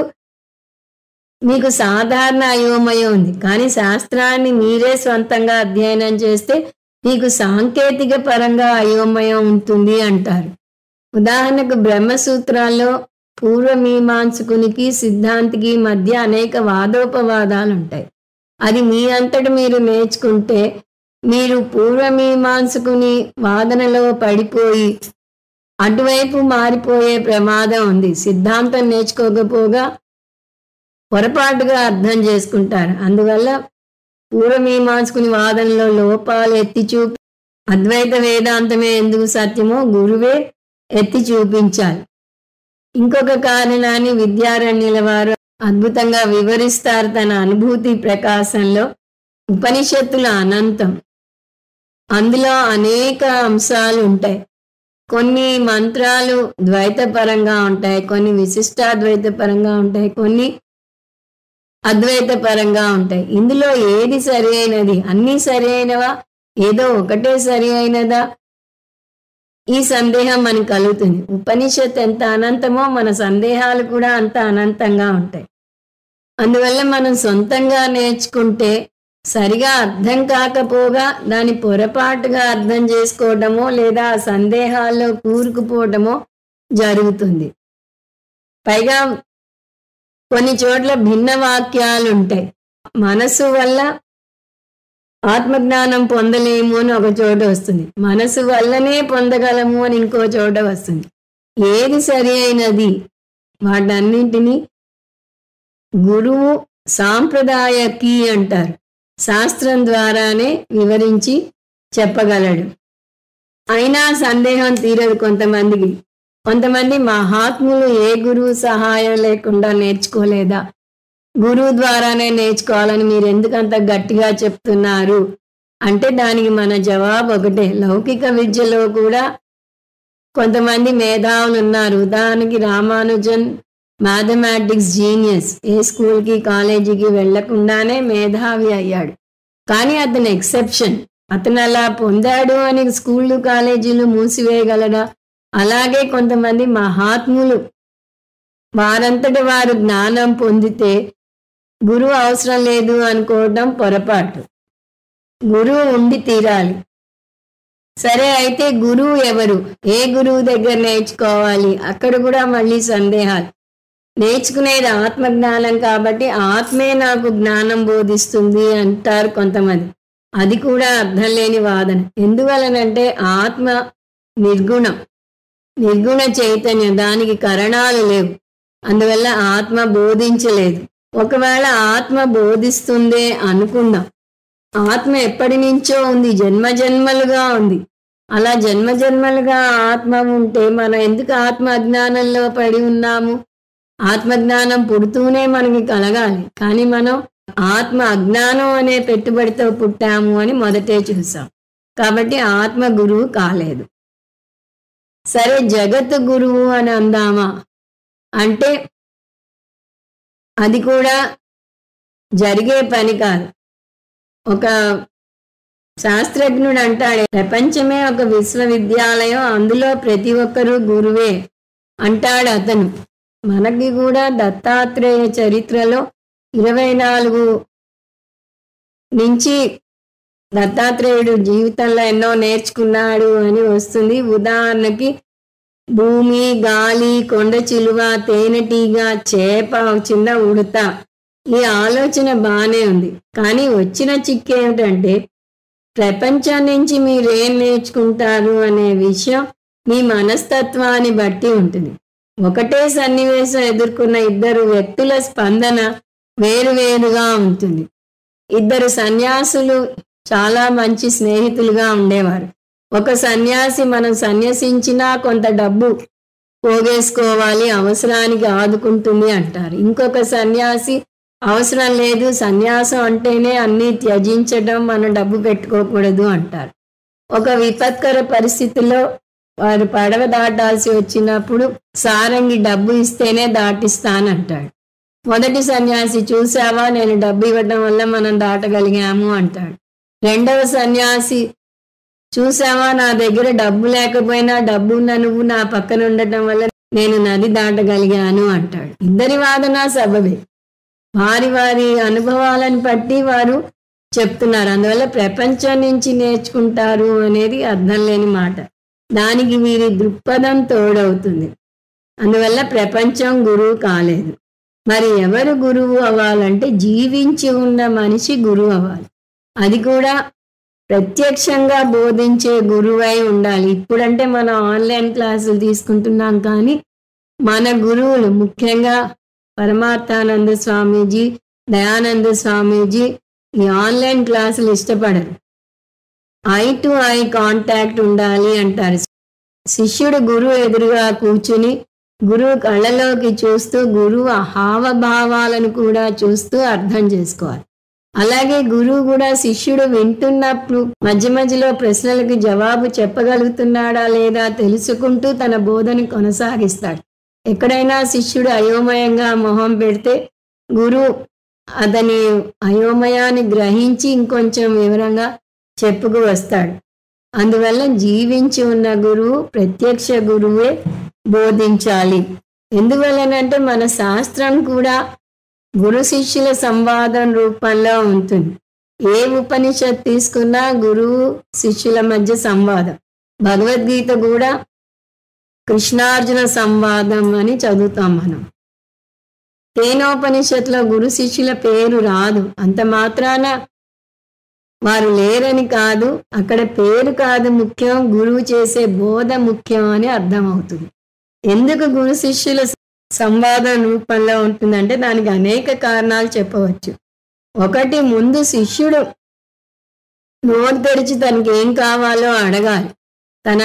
మీకు సాధారణ అయోమయం ఉంది, కానీ శాస్త్రాన్ని మీరే స్వంతంగా అధ్యయనం చేస్తే మీకు సాంకేతిక పరంగా అయోమయం ఉంటుంది అంటారు. ఉదాహరణకు బ్రహ్మసూత్రాల్లో పూర్వమీమాంసకునికి సిద్ధాంతికి మధ్య అనేక వాదోపవాదాలు ఉంటాయి. అది మీ అంతట మీరు నేర్చుకుంటే మీరు పూర్వమీమాంసకుని వాదనలో పడిపోయి అటువైపు మారిపోయే ప్రమాదం ఉంది. సిద్ధాంతం నేర్చుకోకపోగా పొరపాటుగా అర్థం చేసుకుంటారు. అందువల్ల పూర్వమీమాంసకుని వాదనలో లోపాలు ఎత్తి చూపి అద్వైత వేదాంతమే ఎందుకు సత్యమో గురువే ఎత్తి చూపించాలి. ఇంకొక కారణాన్ని విద్యారణ్యుల వారు అద్భుతంగా వివరిస్తారు తన అనుభూతి ప్రకాశంలో. ఉపనిషత్తుల అనంతం, అందులో అనేక అంశాలు ఉంటాయి. కొన్ని మంత్రాలు ద్వైత పరంగా ఉంటాయి, కొన్ని విశిష్టాద్వైత పరంగా ఉంటాయి, కొన్ని అద్వైత పరంగా ఉంటాయి. ఇందులో ఏది సరి అయినది? అన్నీ సరి అయినవా, ఏదో ఒకటే సరి అయినదా? ఈ సందేహం మనకు కలుగుతుంది. ఉపనిషత్ ఎంత అనంతమో మన సందేహాలు కూడా అంత అనంతంగా ఉంటాయి. అందువల్ల మనం సొంతంగా నేర్చుకుంటే సరిగా అర్థం కాకపోగా దాని పొరపాటుగా అర్థం చేసుకోవటమో లేదా ఆ సందేహాల్లో కూరుకుపోవటమో జరుగుతుంది. పైగా కొన్ని చోట్ల భిన్న వాక్యాలు ఉంటాయి. మనసు వల్ల ఆత్మజ్ఞానం పొందలేము అని ఒక చోట వస్తుంది, మనసు వల్లనే పొందగలము అని ఇంకో చోట వస్తుంది. ఏది సరి అయినది? వాటన్నింటినీ గురువు సాంప్రదాయ కీ అంటారు. శాస్త్రం ద్వారానే వివరించి చెప్పగలడు. అయినా సందేహం తీరదు కొంతమందికి. కొంతమంది మహాత్ములు ఏ గురువు సహాయం లేకుండా నేర్చుకోలేదా, గురువు ద్వారానే నేర్చుకోవాలని మీరు ఎందుకంత గట్టిగా చెప్తున్నారు అంటే దానికి మన జవాబు ఒకటే. లౌకిక విద్యలో కూడా కొంతమంది మేధావులు ఉన్నారు. ఉదాహరణకి రామానుజన్ మ్యాథమెటిక్స్ జీనియస్, ఏ స్కూల్కి కాలేజీకి వెళ్లకుండానే మేధావి అయ్యాడు. కానీ అతను ఎక్సెప్షన్. అతను అలా పొందాడు అని స్కూళ్ళు కాలేజీలు మూసివేయగలడా? అలాగే కొంతమంది మహాత్ములు వారంతట వారు జ్ఞానం పొందితే గురువు అవసరం లేదు అనుకోవడం పొరపాటు. గురువు ఉండి తీరాలి. సరే, అయితే గురువు ఎవరు? ఏ గురువు దగ్గర నేర్చుకోవాలి? అక్కడ కూడా మళ్ళీ సందేహాలు. నేర్చుకునేది ఆత్మజ్ఞానం కాబట్టి ఆత్మే నాకు జ్ఞానం బోధిస్తుంది అంటారు కొంతమంది. అది కూడా అర్థం లేని వాదన. ఎందువలనంటే ఆత్మ నిర్గుణం, నిర్గుణ చైతన్యం, దానికి కరణాలు లేవు. అందువల్ల ఆత్మ బోధించలేదు. ఒకవేళ ఆత్మ బోధిస్తుందే అనుకుందాం. ఆత్మ ఎప్పటి నుంచో ఉంది, జన్మజన్మలుగా ఉంది. అలా జన్మజన్మలుగా ఆత్మ ఉంటే మనం ఎందుకు ఆత్మ అజ్ఞానంలో పడి ఉన్నాము? ఆత్మజ్ఞానం పుడుతూనే మనకి కలగాలి, కానీ మనం ఆత్మ అజ్ఞానం అనే పెట్టుబడితో పుట్టాము అని మొదటే చూసాం. కాబట్టి ఆత్మ గురువు కాలేదు. సరే, జగత్ గురువు అని అందామా అంటే అది కూడా జరిగే పని కాదు. ఒక శాస్త్రజ్ఞుడు అంటాడు, ప్రపంచమే ఒక విశ్వవిద్యాలయం, అందులో ప్రతి ఒక్కరూ గురువే అంటాడు అతను. మనకి కూడా దత్తాత్రేయ చరిత్రలో 24 నుంచి దత్తాత్రేయుడు జీవితంలో ఎన్నో నేర్చుకున్నాడు అని వస్తుంది. ఉదాహరణకి భూమి, గాలి, కొండ చిలువ, తేనెటీగ, చేప, చిన్న ఉడత. ఈ ఆలోచన బాగానే ఉంది, కానీ వచ్చిన చిక్కేమిటంటే ప్రపంచం నుంచి మీరేం నేర్చుకుంటారు అనే విషయం మీ మనస్తత్వాన్ని బట్టి ఉంటుంది. ఒకటే సన్నివేశం ఎదుర్కొన్న ఇద్దరు వ్యక్తుల స్పందన వేరువేరుగా ఉంటుంది. ఇద్దరు సన్యాసులు చాలా మంచి స్నేహితులుగా ఉండేవారు. ఒక సన్యాసి మనం సన్యసించినా కొంత డబ్బు పోగేసుకోవాలి, అవసరానికి ఆదుకుంటుంది అంటారు. ఇంకొక సన్యాసి అవసరం లేదు, సన్యాసం అంటేనే అన్నీ త్యజించడం, మనం డబ్బు పెట్టుకోకూడదు అంటారు. ఒక విపత్కర పరిస్థితిలో వారు పడవ దాటాల్సి వచ్చినప్పుడు సారంగి డబ్బు ఇస్తేనే దాటిస్తానంటాడు. మొదటి సన్యాసి చూసావా నేను డబ్బు ఇవ్వడం వల్ల మనం దాటగలిగాము అంటాడు. రెండవ సన్యాసి చూసావా నా దగ్గర డబ్బు లేకపోయినా డబ్బు ఉన్న నువ్వు నా పక్కన ఉండటం వల్ల నేను నది దాటగలిగాను అంటాడు. ఇద్దరి వాదన సబబే, వారి వారి అనుభవాలను బట్టి వారు చెప్తున్నారు. అందువల్ల ప్రపంచం నుంచి నేర్చుకుంటారు అనేది అర్థం లేని మాట. దానికి వీరి దృక్పథం తోడవుతుంది. అందువల్ల ప్రపంచం గురువు కాలేదు. మరి ఎవరు గురువు అవ్వాలంటే జీవించి ఉన్న మనిషి గురువు అవ్వాలి. అది కూడా ప్రత్యక్షంగా బోధించే గురువై ఉండాలి. ఇప్పుడంటే మనం ఆన్లైన్ క్లాసులు తీసుకుంటున్నాం, కానీ మన గురువులు ముఖ్యంగా పరమార్థానంద స్వామీజీ, దయానంద స్వామీజీ ఈ ఆన్లైన్ క్లాసులు ఇష్టపడరు. ఐ టు ఐ కాంటాక్ట్ ఉండాలి అంటారు. శిష్యుడు గురువు ఎదురుగా కూర్చుని గురువు కళ్ళలోకి చూస్తూ గురువు హావభావాలను కూడా చూస్తూ అర్థం చేసుకోవాలి. అలాగే గురువు కూడా శిష్యుడు వింటున్నప్పుడు మధ్య మధ్యలో ప్రశ్నలకు జవాబు చెప్పగలుగుతున్నాడా లేదా తెలుసుకుంటూ తన బోధన కొనసాగిస్తాడు. ఎక్కడైనా శిష్యుడు అయోమయంగా మొహం పెడితే గురువు అతని అయోమయాన్ని గ్రహించి ఇంకొంచెం వివరంగా చెప్పుకు వస్తాడు. అందువల్ల జీవించి ఉన్న గురువు ప్రత్యక్ష గురువే బోధించాలి. ఎందువల్లనంటే మన శాస్త్రం కూడా గురు శిష్యుల సంవాదం రూపంలో ఉంటుంది. ఏ ఉపనిషత్ తీసుకున్నా గురువు శిష్యుల మధ్య సంవాదం. భగవద్గీత కూడా కృష్ణార్జున సంవాదం అని చదువుతాం మనం. తేనోపనిషత్తులో గురు శిష్యుల పేరు రాదు. అంత మాత్రాన వారు లేరని కాదు, అక్కడ పేరు కాదు ముఖ్యం, గురువు చేసే బోధ ముఖ్యం అని అర్థమవుతుంది. ఎందుకు గురు శిష్యుల సంవాదం రూపంలో ఉంటుందంటే దానికి అనేక కారణాలు చెప్పవచ్చు. ఒకటి, ముందు శిష్యుడు నోరు తెరిచి తనకి ఏం కావాలో అడగాలి. తన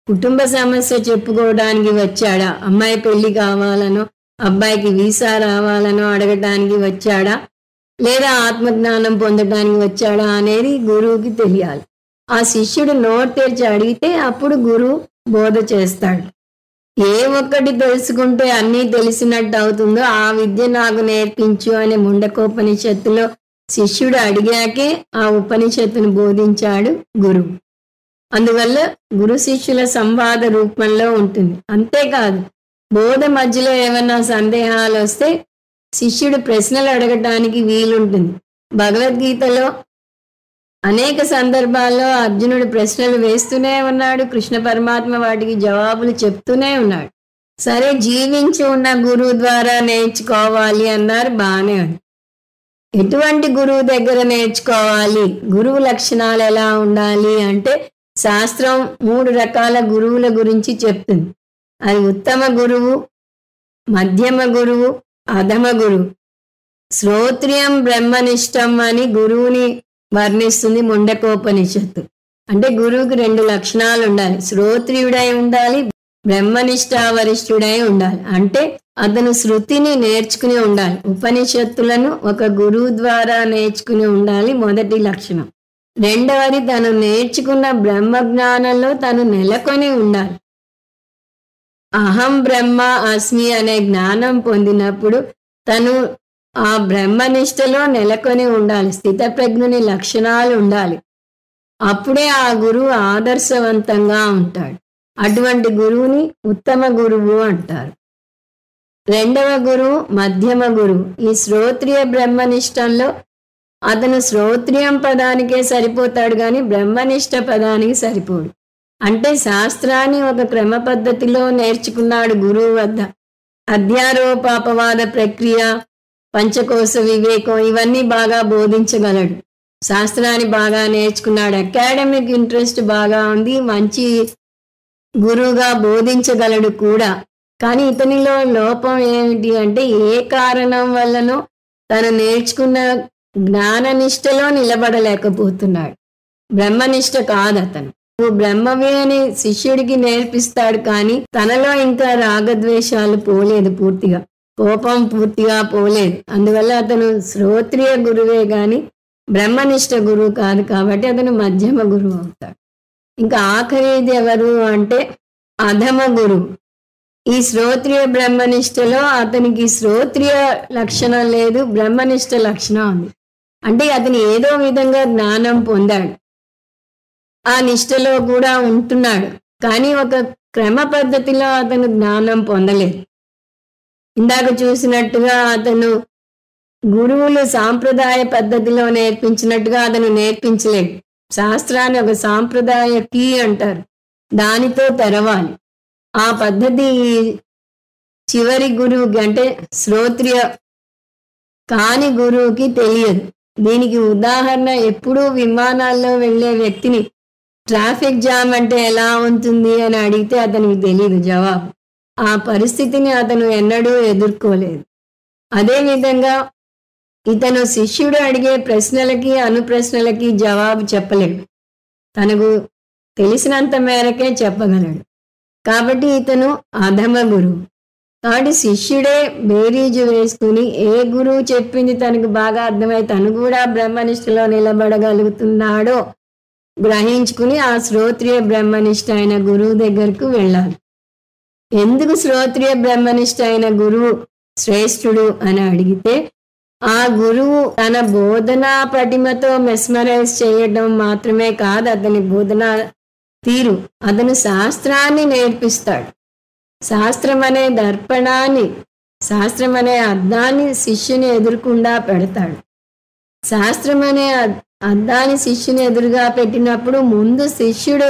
కుటుంబ సమస్య చెప్పుకోవడానికి వచ్చాడా, అమ్మాయి పెళ్లి కావాలనో అబ్బాయికి వీసా రావాలనో అడగటానికి వచ్చాడా, లేదా ఆత్మజ్ఞానం పొందడానికి వచ్చాడా అనేది గురువుకి తెలియాలి. ఆ శిష్యుడు నోరు తెరిచి అడిగితే అప్పుడు గురువు బోధ చేస్తాడు. ఏ ఒక్కటి తెలుసుకుంటే అన్నీ తెలిసినట్టు అవుతుందో ఆ విద్య నాకు నేర్పించు అనే ముండకోపనిషత్తులో శిష్యుడు అడిగాకే ఆ ఉపనిషత్తును బోధించాడు గురువు. అందువల్ల గురు శిష్యుల సంవాద రూపంలో ఉంటుంది. అంతేకాదు, బోధ మధ్యలో ఏమన్నా సందేహాలు వస్తే శిష్యుడు ప్రశ్నలు అడగటానికి వీలుంటుంది. భగవద్గీతలో అనేక సందర్భాల్లో అర్జునుడు ప్రశ్నలు వేస్తూనే ఉన్నాడు, కృష్ణ పరమాత్మ వాటికి జవాబులు చెప్తూనే ఉన్నాడు. సరే, జీవించి ఉన్న గురువు ద్వారా నేర్చుకోవాలి అన్నారు, బాగానే ఉంది. ఎటువంటి గురువు దగ్గర నేర్చుకోవాలి, గురువు లక్షణాలు ఎలా ఉండాలి అంటే శాస్త్రం 3 రకాల గురువుల గురించి చెప్తుంది. అది ఉత్తమ గురువు, మధ్యమ గురువు, అధమ గురువు. శ్రోత్రియం బ్రహ్మనిష్టం అని గురువుని వర్ణిస్తుంది ముండకోపనిషత్తు. అంటే గురువుకి 2 లక్షణాలు ఉండాలి. శ్రోత్రియుడై ఉండాలి, బ్రహ్మనిష్టావరిష్ఠుడై ఉండాలి. అంటే అతను శృతిని నేర్చుకుని ఉండాలి. ఉపనిషత్తులను ఒక గురువు ద్వారా నేర్చుకుని ఉండాలి, మొదటి లక్షణం. రెండవది, తను నేర్చుకున్న బ్రహ్మజ్ఞానంలో తను నెలకొని ఉండాలి. అహం బ్రహ్మ అస్మి అనే జ్ఞానం పొందినప్పుడు తను ఆ బ్రహ్మనిష్టలో నెలకొని ఉండాలి. స్థితప్రజ్ఞుని లక్షణాలు ఉండాలి. అప్పుడే ఆ గురువు ఆదర్శవంతంగా ఉంటాడు. అటువంటి గురువుని ఉత్తమ గురువు అంటారు. రెండవ గురువు మధ్యమ గురువు. ఈ శ్రోత్రియ బ్రహ్మనిష్టంలో అతను శ్రోత్రియం పదానికే సరిపోతాడు, కానీ బ్రహ్మనిష్ట పదానికి సరిపోడు. అంటే శాస్త్రాన్ని ఒక క్రమ పద్ధతిలో నేర్చుకున్నాడు గురువు వద్ద. అధ్యారోపాపవాద ప్రక్రియ, పంచకోశ వివేకం ఇవన్నీ బాగా బోధించగలడు. శాస్త్రాన్ని బాగా నేర్చుకున్నాడు, అకాడమిక్ ఇంట్రెస్ట్ బాగా ఉంది, మంచి గురువుగా బోధించగలడు కూడా. కానీ ఇతనిలో లోపం ఏమిటి అంటే ఏ కారణం వల్లనో తను నేర్చుకున్న జ్ఞాననిష్టలో నిలబడలేకపోతున్నాడు. బ్రహ్మనిష్ట కాదు అతను. నువ్వు బ్రహ్మవే అని శిష్యుడికి నేర్పిస్తాడు, కానీ తనలో ఇంకా రాగద్వేషాలు పోలేదు, పూర్తిగా కోపం పూర్తిగా పోలేదు. అందువల్ల అతను శ్రోత్రియ గురువే గాని బ్రహ్మనిష్ట గురువు కాదు, కాబట్టి అతను మధ్యమ గురువు అవుతాడు. ఇంకా ఆఖరిది ఎవరు అంటే అధమ గురువు. ఈ శ్రోత్రియ బ్రహ్మనిష్టలో అతనికి శ్రోత్రియ లక్షణం లేదు, బ్రహ్మనిష్ట లక్షణం ఉంది. అంటే అతను ఏదో విధంగా జ్ఞానం పొందాడు, ఆ నిష్టలో కూడా ఉంటున్నాడు, కానీ ఒక క్రమ పద్ధతిలో అతను జ్ఞానం పొందలేదు. ఇందాక చూసినట్టుగా అతను గురువులు సాంప్రదాయ పద్ధతిలో నేర్పించినట్టుగా అతను నేర్పించలేడు. శాస్త్రాన్ని ఒక సాంప్రదాయ కీ అంటారు, దానితో తెరవాలి. ఆ పద్ధతి చివరి గురువుకి అంటే శ్రోత్రియ కాని గురువుకి తెలియదు. దీనికి ఉదాహరణ, ఎప్పుడూ విమానాల్లో వెళ్ళే వ్యక్తిని ట్రాఫిక్ జామ్ అంటే ఎలా ఉంటుంది అని అడిగితే అతనికి తెలియదు జవాబు. ఆ పరిస్థితిని అతను ఎన్నడూ ఎదుర్కోలేదు. అదేవిధంగా ఇతను శిష్యుడు అడిగే ప్రశ్నలకి అనుప్రశ్నలకి జవాబు చెప్పలేడు, తనకు తెలిసినంత మేరకే చెప్పగలడు. కాబట్టి ఇతను అధమ గురువు. కాబట్టి శిష్యుడే బేరీజు వేసుకుని ఏ గురువు చెప్పింది తనకు బాగా అర్థమై తను కూడా బ్రహ్మనిష్టలో నిలబడగలుగుతున్నాడో గ్రహించుకుని ఆ శ్రోత్రియ బ్రహ్మనిష్ట అయిన గురువు దగ్గరకు వెళ్ళాలి. ఎందుకు శ్రోత్రియ బ్రహ్మనిష్ట అయిన గురువు శ్రేష్ఠుడు అని అడిగితే, ఆ గురువు తన బోధనా పటిమతో మెస్మరైజ్ చేయడం మాత్రమే కాదు, అతని బోధనా తీరు, అతను శాస్త్రాన్ని నేర్పిస్తాడు. శాస్త్రం అనే దర్పణాన్ని, శాస్త్రం అనే అద్దాన్ని శిష్యుని ఎదురుకుండా పెడతాడు. శాస్త్రం అనే అద్దాన్ని శిష్యుని ఎదురుగా పెట్టినప్పుడు ముందు శిష్యుడు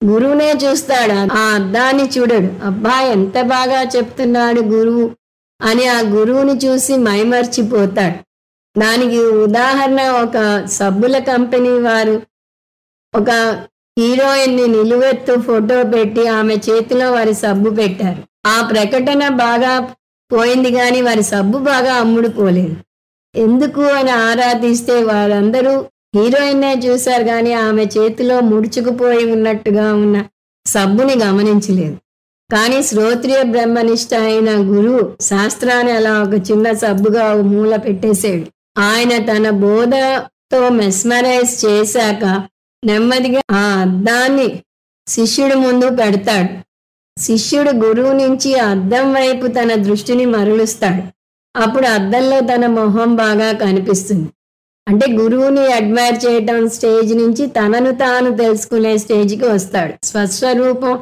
గురువునే చూస్తాడు, ఆ అద్దాన్ని చూడడు. అబ్బా ఎంత బాగా చెప్తున్నాడు గురువు అని ఆ గురువుని చూసి మైమర్చిపోతాడు. దానికి ఉదాహరణ, ఒక సబ్బుల కంపెనీ వారు ఒక హీరోయిన్ని నిలువెత్తు ఫోటో పెట్టి ఆమె చేతిలో వారి సబ్బు పెట్టారు. ఆ ప్రకటన బాగా పోయింది కానీ వారి సబ్బు బాగా అమ్ముడుపోలేదు. ఎందుకు అని ఆరాధిస్తే వారందరూ హీరోయిన్నే చూశారు కానీ ఆమె చేతిలో ముడుచుకుపోయి ఉన్నట్టుగా ఉన్న సబ్బుని గమనించలేదు. కానీ శ్రోత్రియ బ్రహ్మనిష్ట అయిన గురువు శాస్త్రాన్ని అలా ఒక చిన్న సబ్బుగా మూల పెట్టేశాడు. ఆయన తన బోధతో మెస్మరైజ్ చేశాక నెమ్మదిగా ఆ అద్దాన్ని శిష్యుడి ముందు పెడతాడు. శిష్యుడు గురువు నుంచి అద్దం వైపు తన దృష్టిని మరలుస్తాడు. అప్పుడు అద్దంలో తన మొహం బాగా కనిపిస్తుంది. అంటే గురువుని అడ్మైర్ చేయటం స్టేజ్ నుంచి తనను తాను తెలుసుకునే స్టేజ్కి వస్తాడు. స్వస్వరూపం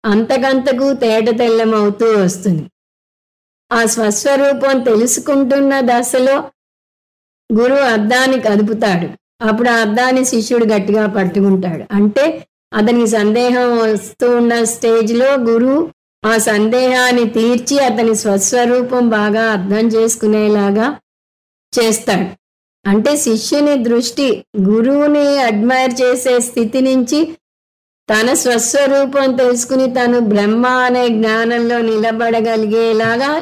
అంతకంతకు తేట తెల్లమవుతూ వస్తుంది. ఆ స్వస్వరూపం తెలుసుకుంటున్న దశలో గురువు అద్దాన్ని కదుపుతాడు. అప్పుడు ఆ అద్దాన్ని శిష్యుడు గట్టిగా పట్టుకుంటాడు. అంటే అతనికి సందేహం వస్తూ ఉన్న స్టేజ్లో గురువు ఆ సందేహాన్ని తీర్చి అతని స్వస్వరూపం బాగా అర్థం చేసుకునేలాగా చేస్తాడు. అంటే శిష్యుని దృష్టి గురువుని అడ్మైర్ చేసే స్థితి నుంచి తన స్వస్వరూపం తెలుసుకుని తను బ్రహ్మ అనే జ్ఞానంలో నిలబడగలిగేలాగా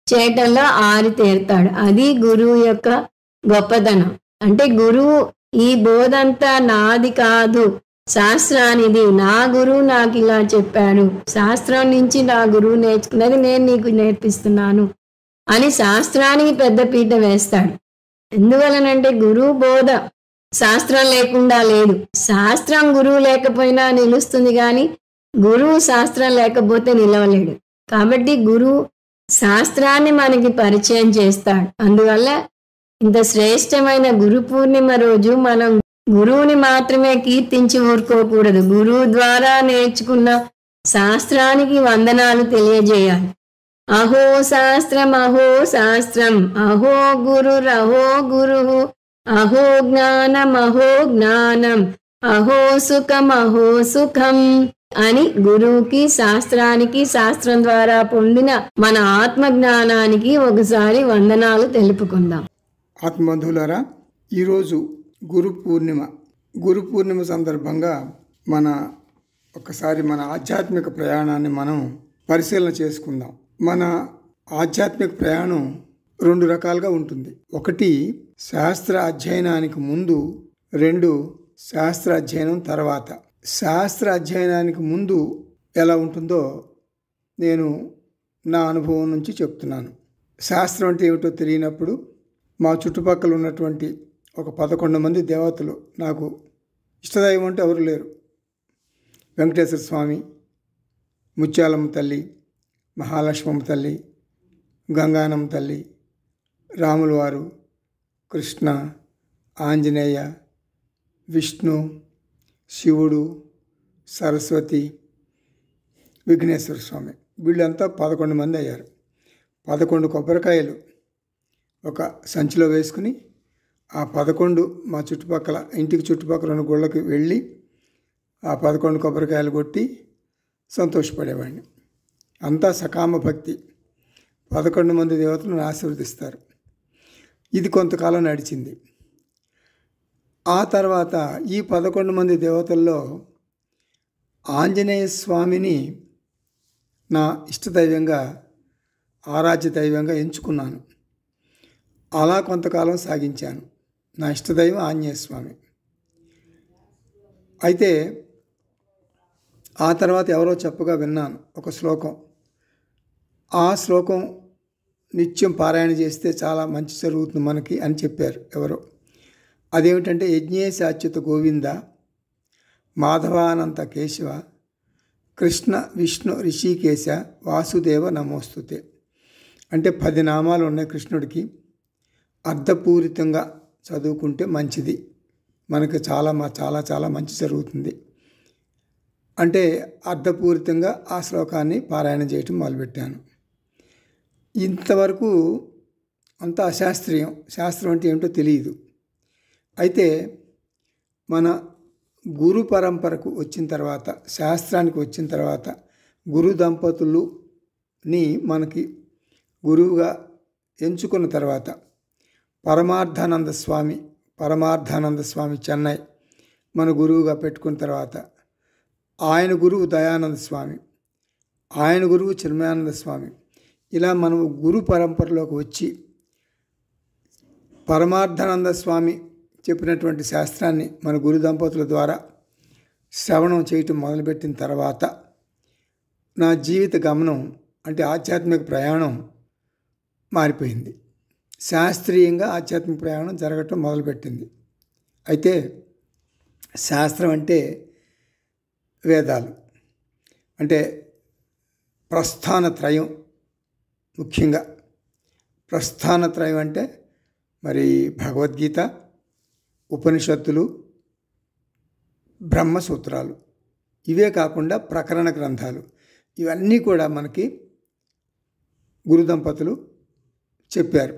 చేయటంలో ఆరితేరుతాడు. అది గురువు యొక్క గొప్పతనం. అంటే గురువు ఈ బోధంతా నాది కాదు, శాస్త్రానిది, నా గురువు నాకు ఇలా చెప్పాడు, శాస్త్రం నుంచి నా గురువు నేర్చుకున్నది నేను నీకు నేర్పిస్తున్నాను అని శాస్త్రానికి పెద్దపీట వేస్తాడు. ఎందువలనంటే గురువు బోధ శాస్త్రం లేకుండా లేదు. శాస్త్రం గురువు లేకపోయినా నిలుస్తుంది కానీ గురువు శాస్త్రం లేకపోతే నిలవలేడు. కాబట్టి గురువు శాస్త్రాన్ని మనకి పరిచయం చేస్తాడు. అందువల్ల ఇంత శ్రేష్టమైన గురు పూర్ణిమ రోజు మనం గురువుని మాత్రమే కీర్తించి ఊరుకోకూడదు. గురువు ద్వారా నేర్చుకున్న శాస్త్రానికి వందనాలు తెలియజేయాలి. అహో శాస్త్రం అహో శాస్త్రం, అహో గురురహో గురు, అహో జ్ఞానం అహో జ్ఞానం, అహో సుఖం అహో సుఖం అని గురువుకి, శాస్త్రానికి, శాస్త్రం ద్వారా పొందిన మన ఆత్మ జ్ఞానానికి ఒకసారి వందనాలు తెలుపుకుందాం. ఆత్మబంధువులారా, ఈరోజు గురు పూర్ణిమ సందర్భంగా ఒకసారి మన ఆధ్యాత్మిక ప్రయాణాన్ని మనం పరిశీలన చేసుకుందాం. మన ఆధ్యాత్మిక ప్రయాణం 2 రకాలుగా ఉంటుంది. ఒకటి శాస్త్ర అధ్యయనానికి ముందు, 2 శాస్త్ర అధ్యయనం తర్వాత. శాస్త్ర అధ్యయనానికి ముందు ఎలా ఉంటుందో నేను నా అనుభవం నుంచి చెప్తున్నాను. శాస్త్రం అంటే ఏమిటో తెలియనప్పుడు మా చుట్టుపక్కల ఉన్నటువంటి ఒక 11 మంది దేవతలు, నాకు ఇష్టదైవం అంటే ఎవరు లేరు. వెంకటేశ్వర స్వామి, ముత్యాలమ్మ తల్లి, మహాలక్ష్మమ్మ తల్లి, గంగానమ్మ తల్లి, రాముల వారు, కృష్ణ, ఆంజనేయ, విష్ణు, శివుడు, సరస్వతి, విఘ్నేశ్వర స్వామి, వీళ్ళంతా 11 మంది అయ్యారు. 11 కొబ్బరికాయలు ఒక సంచిలో వేసుకుని ఆ 11 మా చుట్టుపక్కల ఇంటికి చుట్టుపక్కల ఉన్న గుళ్ళకి వెళ్ళి ఆ 11 కొబ్బరికాయలు కొట్టి సంతోషపడేవాడిని. అంతా సకామ భక్తి. 11 మంది దేవతలను ఆశీర్వదిస్తారు. ఇది కొంతకాలం నడిచింది. ఆ తర్వాత ఈ 11 మంది దేవతల్లో ఆంజనేయ స్వామిని నా ఇష్టదైవంగా, ఆరాధ్య దైవంగా ఎంచుకున్నాను. అలా కొంతకాలం సాగించాను. నా ఇష్టదైవం ఆంజనేయ స్వామి. అయితే ఆ తర్వాత ఎవరో చెప్పగా విన్నాను ఒక శ్లోకం. ఆ శ్లోకం నిత్యం పారాయణ చేస్తే చాలా మంచి జరుగుతుంది మనకి అని చెప్పారు ఎవరో. అదేమిటంటే యజ్ఞేశాచ్యుత గోవింద మాధవానంత కేశవ కృష్ణ విష్ణు రిషికేశ వాసుదేవ నమోస్తుతే. అంటే 10 నామాలు ఉన్నాయి కృష్ణుడికి. అర్థపూరితంగా చదువుకుంటే మంచిది, మనకు చాలా చాలా మంచి జరుగుతుంది. అంటే అర్థపూరితంగా ఆ శ్లోకాన్ని పారాయణ చేయటం మొదలుపెట్టాను. ఇంతవరకు అంతా అశాస్త్రీయం. శాస్త్రం అంటే ఏమిటో తెలియదు. అయితే మన గురు పరంపరకు వచ్చిన తర్వాత, శాస్త్రానికి వచ్చిన తర్వాత, గురు దంపతులుని మనకి గురువుగా ఎంచుకున్న తర్వాత పరమార్థానంద స్వామి చెన్నై మన గురువుగా పెట్టుకున్న తర్వాత, ఆయన గురువు దయానంద స్వామి, ఆయన గురువు చిన్మయానంద స్వామి, ఇలా మనం గురు పరంపరలోకి వచ్చి పరమార్థానంద స్వామి చెప్పినటువంటి శాస్త్రాన్ని మన గురు దంపతుల ద్వారా శ్రవణం చేయటం మొదలుపెట్టిన తర్వాత నా జీవిత గమనం అంటే ఆధ్యాత్మిక ప్రయాణం మారిపోయింది. శాస్త్రీయంగా ఆధ్యాత్మిక ప్రయాణం జరగటం మొదలుపెట్టింది. అయితే శాస్త్రం అంటే వేదాలు, అంటే ప్రస్థానత్రయం. ముఖ్యంగా ప్రస్థానత్రయం అంటే మరి భగవద్గీత, ఉపనిషత్తులు, బ్రహ్మసూత్రాలు, ఇవే కాకుండా ప్రకరణ గ్రంథాలు, ఇవన్నీ కూడా మనకి గురు దంపతులు చెప్పారు,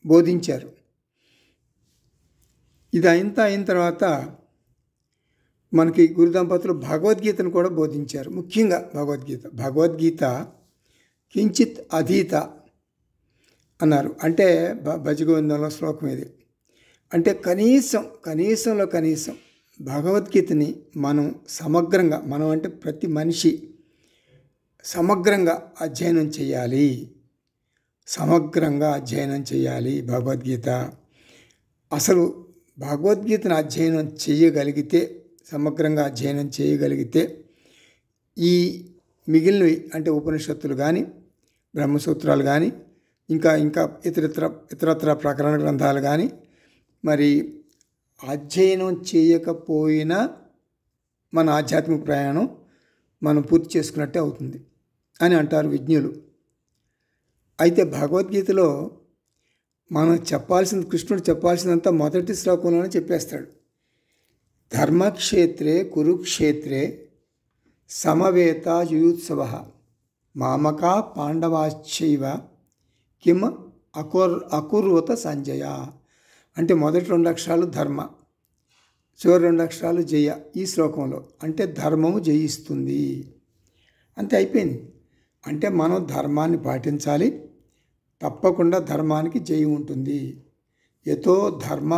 బోధించారు. ఇది అయిన తర్వాత మనకి గురు దంపతులు భగవద్గీతను కూడా బోధించారు. ముఖ్యంగా భగవద్గీత కించిత్ అధీత అన్నారు. అంటే భజగోవిందంలో శ్లోకం ఇది. అంటే కనీసంలో కనీసం భగవద్గీతని మనం సమగ్రంగా, మనం అంటే ప్రతి మనిషి సమగ్రంగా అధ్యయనం చేయాలి. భగవద్గీత అసలు భగవద్గీతను అధ్యయనం చేయగలిగితే, సమగ్రంగా అధ్యయనం చేయగలిగితే ఈ మిగిలినవి అంటే ఉపనిషత్తులు కానీ, బ్రహ్మసూత్రాలు కానీ, ఇంకా ఇతరత్ర ప్రకరణ గ్రంథాలు కానీ మరి అధ్యయనం చేయకపోయినా మన ఆధ్యాత్మిక ప్రయాణం మనం పూర్తి చేసుకున్నట్టే అవుతుంది అని అంటారు విజ్ఞులు. అయితే భగవద్గీతలో మనం కృష్ణుడు చెప్పాల్సిందంతా మొదటి శ్లోకంలోనే చెప్పేస్తాడు. ధర్మక్షేత్రే కురుక్షేత్రే సమవేత యుయుత్సవ మామకా పాండవాశ్చైవ కిం అకుర్వత సంజయ. అంటే మొదటి 2 అక్షరాలు ధర్మ, చివరి 2 అక్షరాలు జయ. ఈ శ్లోకంలో అంటే ధర్మము జయిస్తుంది అంతే, అయిపోయింది. అంటే మనం ధర్మాన్ని పాటించాలి, తప్పకుండా ధర్మానికి జయం ఉంటుంది. యతో ధర్మ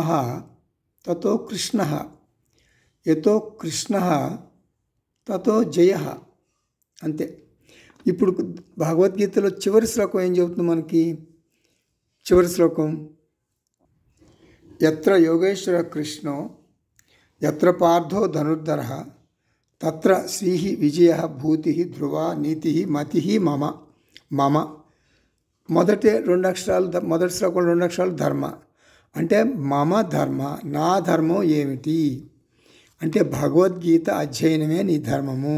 తతో కృష్ణ, యతో కృష్ణ తతో జయ. అంతే. ఇప్పుడు భగవద్గీతలో చివరి శ్లోకం ఏం చెబుతుంది మనకి? చివరి శ్లోకం యత్ర యోగేశ్వర కృష్ణో యత్ర పార్థో ధనుర్ధర తత్ర శ్రీ విజయ భూతి ధ్రువ నీతి మతి మమ. మొదటి 2 అక్షరాలు, మొదటి శ్లోకంలో 2 అక్షరాలు ధర్మ. అంటే మమ ధర్మ, నా ధర్మం ఏమిటి అంటే భగవద్గీత అధ్యయనమే నీ ధర్మము.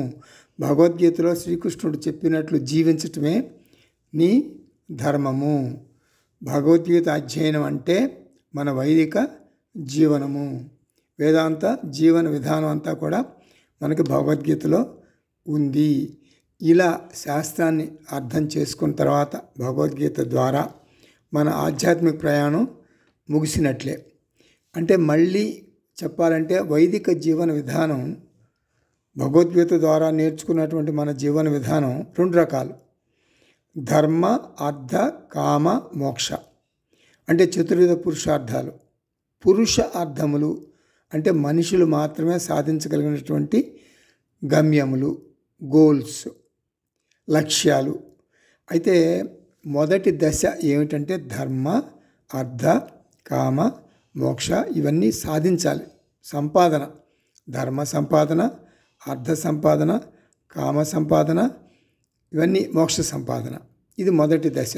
భగవద్గీతలో శ్రీకృష్ణుడు చెప్పినట్లు జీవించటమే నీ ధర్మము. భగవద్గీత అధ్యయనం అంటే మన వైదిక జీవనము. వేదాంత జీవన విధానం అంతా కూడా మనకి భగవద్గీతలో ఉంది. ఇలా శాస్త్రాన్ని అర్థం చేసుకున్న తర్వాత భగవద్గీత ద్వారా మన ఆధ్యాత్మిక ప్రయాణం ముగిసినట్లే. అంటే మళ్ళీ చెప్పాలంటే వైదిక జీవన విధానం భగవద్గీత ద్వారా నేర్చుకున్నటువంటి మన జీవన విధానం 2 రకాలు. ధర్మ, అర్థ, కామ, మోక్ష అంటే చతుర్విధ పురుషార్థాలు. పురుష అర్థములు అంటే మనుషులు మాత్రమే సాధించగలిగినటువంటి గమ్యములు, గోల్స్, లక్ష్యాలు. అయితే మొదటి దశ ఏమిటంటే ధర్మ, అర్థ, కామ, మోక్ష ఇవన్నీ సాధించాలి. సంపాదన, ధర్మ సంపాదన, అర్థ సంపాదన, కామ సంపాదన, ఇవన్నీ మోక్ష సంపాదన. ఇది మొదటి దశ.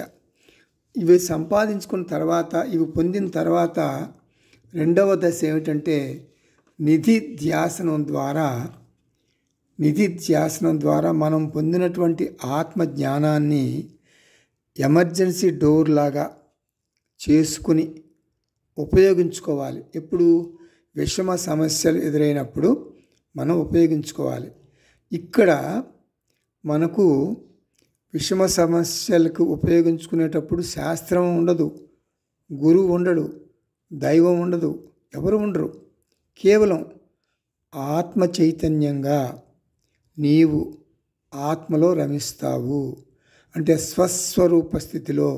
ఇవి సంపాదించుకున్న తర్వాత, ఇవి పొందిన తర్వాత రెండవ దశ ఏమిటంటే నిధిధ్యాసనం ద్వారా మనం పొందినటువంటి ఆత్మజ్ఞానాన్ని ఎమర్జెన్సీ డోర్ లాగా చేసుకుని ఉపయోగించుకోవాలి. ఎప్పుడు విషమ సమస్యలు ఎదురైనప్పుడు మనం ఉపయోగించుకోవాలి. ఇక్కడ మనకు విషమ సమస్యలకు ఉపయోగించుకునేటప్పుడు శాస్త్రం ఉండదు, గురువు ఉండడు, దైవం ఉండదు, ఎవరు ఉండరు. కేవలం ఆత్మ చైతన్యంగా నీవు ఆత్మలో రమిస్తావు. అంటే స్వస్వరూప స్థితిలో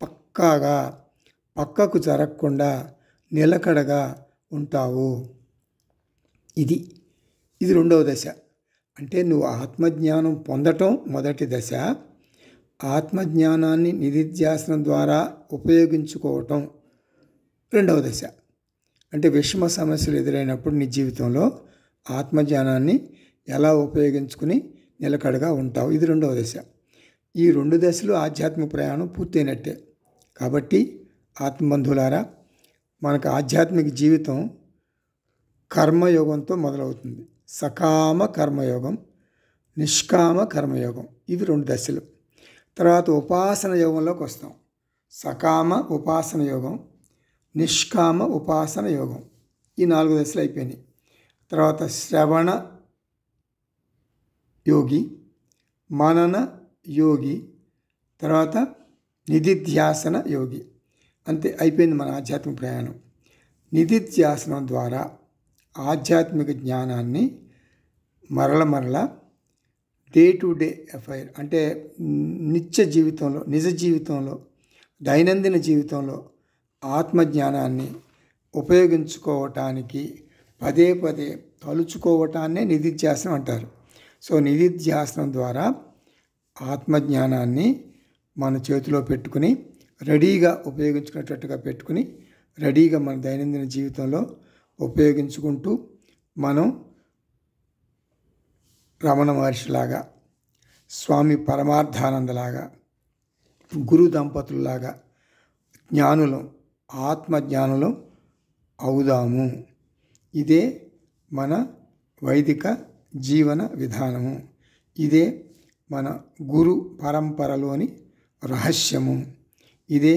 పక్కాగా, పక్కకు జరగకుండా నిలకడగా ఉంటావు. ఇది రెండవ దశ. అంటే నువ్వు ఆత్మజ్ఞానం పొందటం మొదటి దశ. ఆత్మజ్ఞానాన్ని నిధిధ్యాసనం ద్వారా ఉపయోగించుకోవటం రెండవ దశ. అంటే విషమ సమస్యలు ఎదురైనప్పుడు నీ జీవితంలో ఆత్మజ్ఞానాన్ని ఎలా ఉపయోగించుకుని నిలకడగా ఉంటావు, ఇది రెండవ దశ. ఈ 2 దశలు ఆధ్యాత్మిక ప్రయాణం పూర్తయినట్టే. కాబట్టి ఆత్మబంధువులారా, మనకు ఆధ్యాత్మిక జీవితం కర్మయోగంతో మొదలవుతుంది. సకామ కర్మయోగం, నిష్కామ కర్మయోగం, ఇవి 2 దశలు. తర్వాత ఉపాసన యోగంలోకి వస్తాం. సకామ ఉపాసన యోగం, నిష్కామ ఉపాసన యోగం, ఈ 4 దశలు అయిపోయినాయి. తర్వాత శ్రవణ యోగి, మనన యోగి, తర్వాత నిధిధ్యాసన యోగి. అంతే, అయిపోయింది మన ఆధ్యాత్మిక ప్రయాణం. నిధిధ్యాసనం ద్వారా ఆధ్యాత్మిక జ్ఞానాన్ని మరల డే టు డే అఫైర్ అంటే నిత్య జీవితంలో, నిజ జీవితంలో, దైనందిన జీవితంలో ఆత్మజ్ఞానాన్ని ఉపయోగించుకోవటానికి పదే తలుచుకోవటాన్నే నిధిధ్యాసనం అంటారు. సో నిధిధ్యాసనం ద్వారా ఆత్మజ్ఞానాన్ని మన చేతిలో పెట్టుకుని రెడీగా ఉపయోగించుకునేటట్టుగా పెట్టుకుని రెడీగా మన దైనందిన జీవితంలో ఉపయోగించుకుంటూ మనం రమణ మహర్షిలాగా, స్వామి పరమార్థానందలాగా, గురు దంపతుల్లాగా జ్ఞానులం, ఆత్మజ్ఞానులం అవుదాము. ఇదే మన వైదిక జీవన విధానము. ఇదే మన గురు పరంపరలోని రహస్యము. ఇదే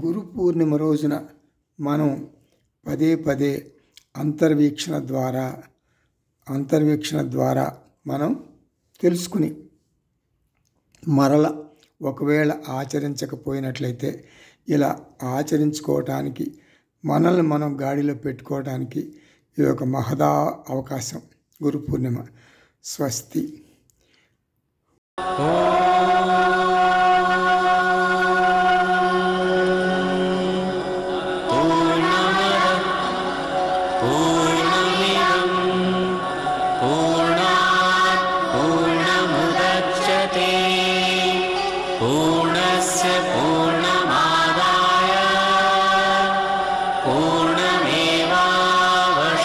గురు పూర్ణిమ రోజున మనం పదే అంతర్వీక్షణ ద్వారా మనం తెలుసుకుని మరల ఒకవేళ ఆచరించకపోయినట్లయితే ఇలా ఆచరించుకోవటానికి, మనల్ని మనం గాడిలో పెట్టుకోవడానికి ఇది ఒక మహదా అవకాశం. గురు పూర్ణిమ. స్వస్తి.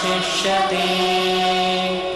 पूर्णमेवावशिष्यते।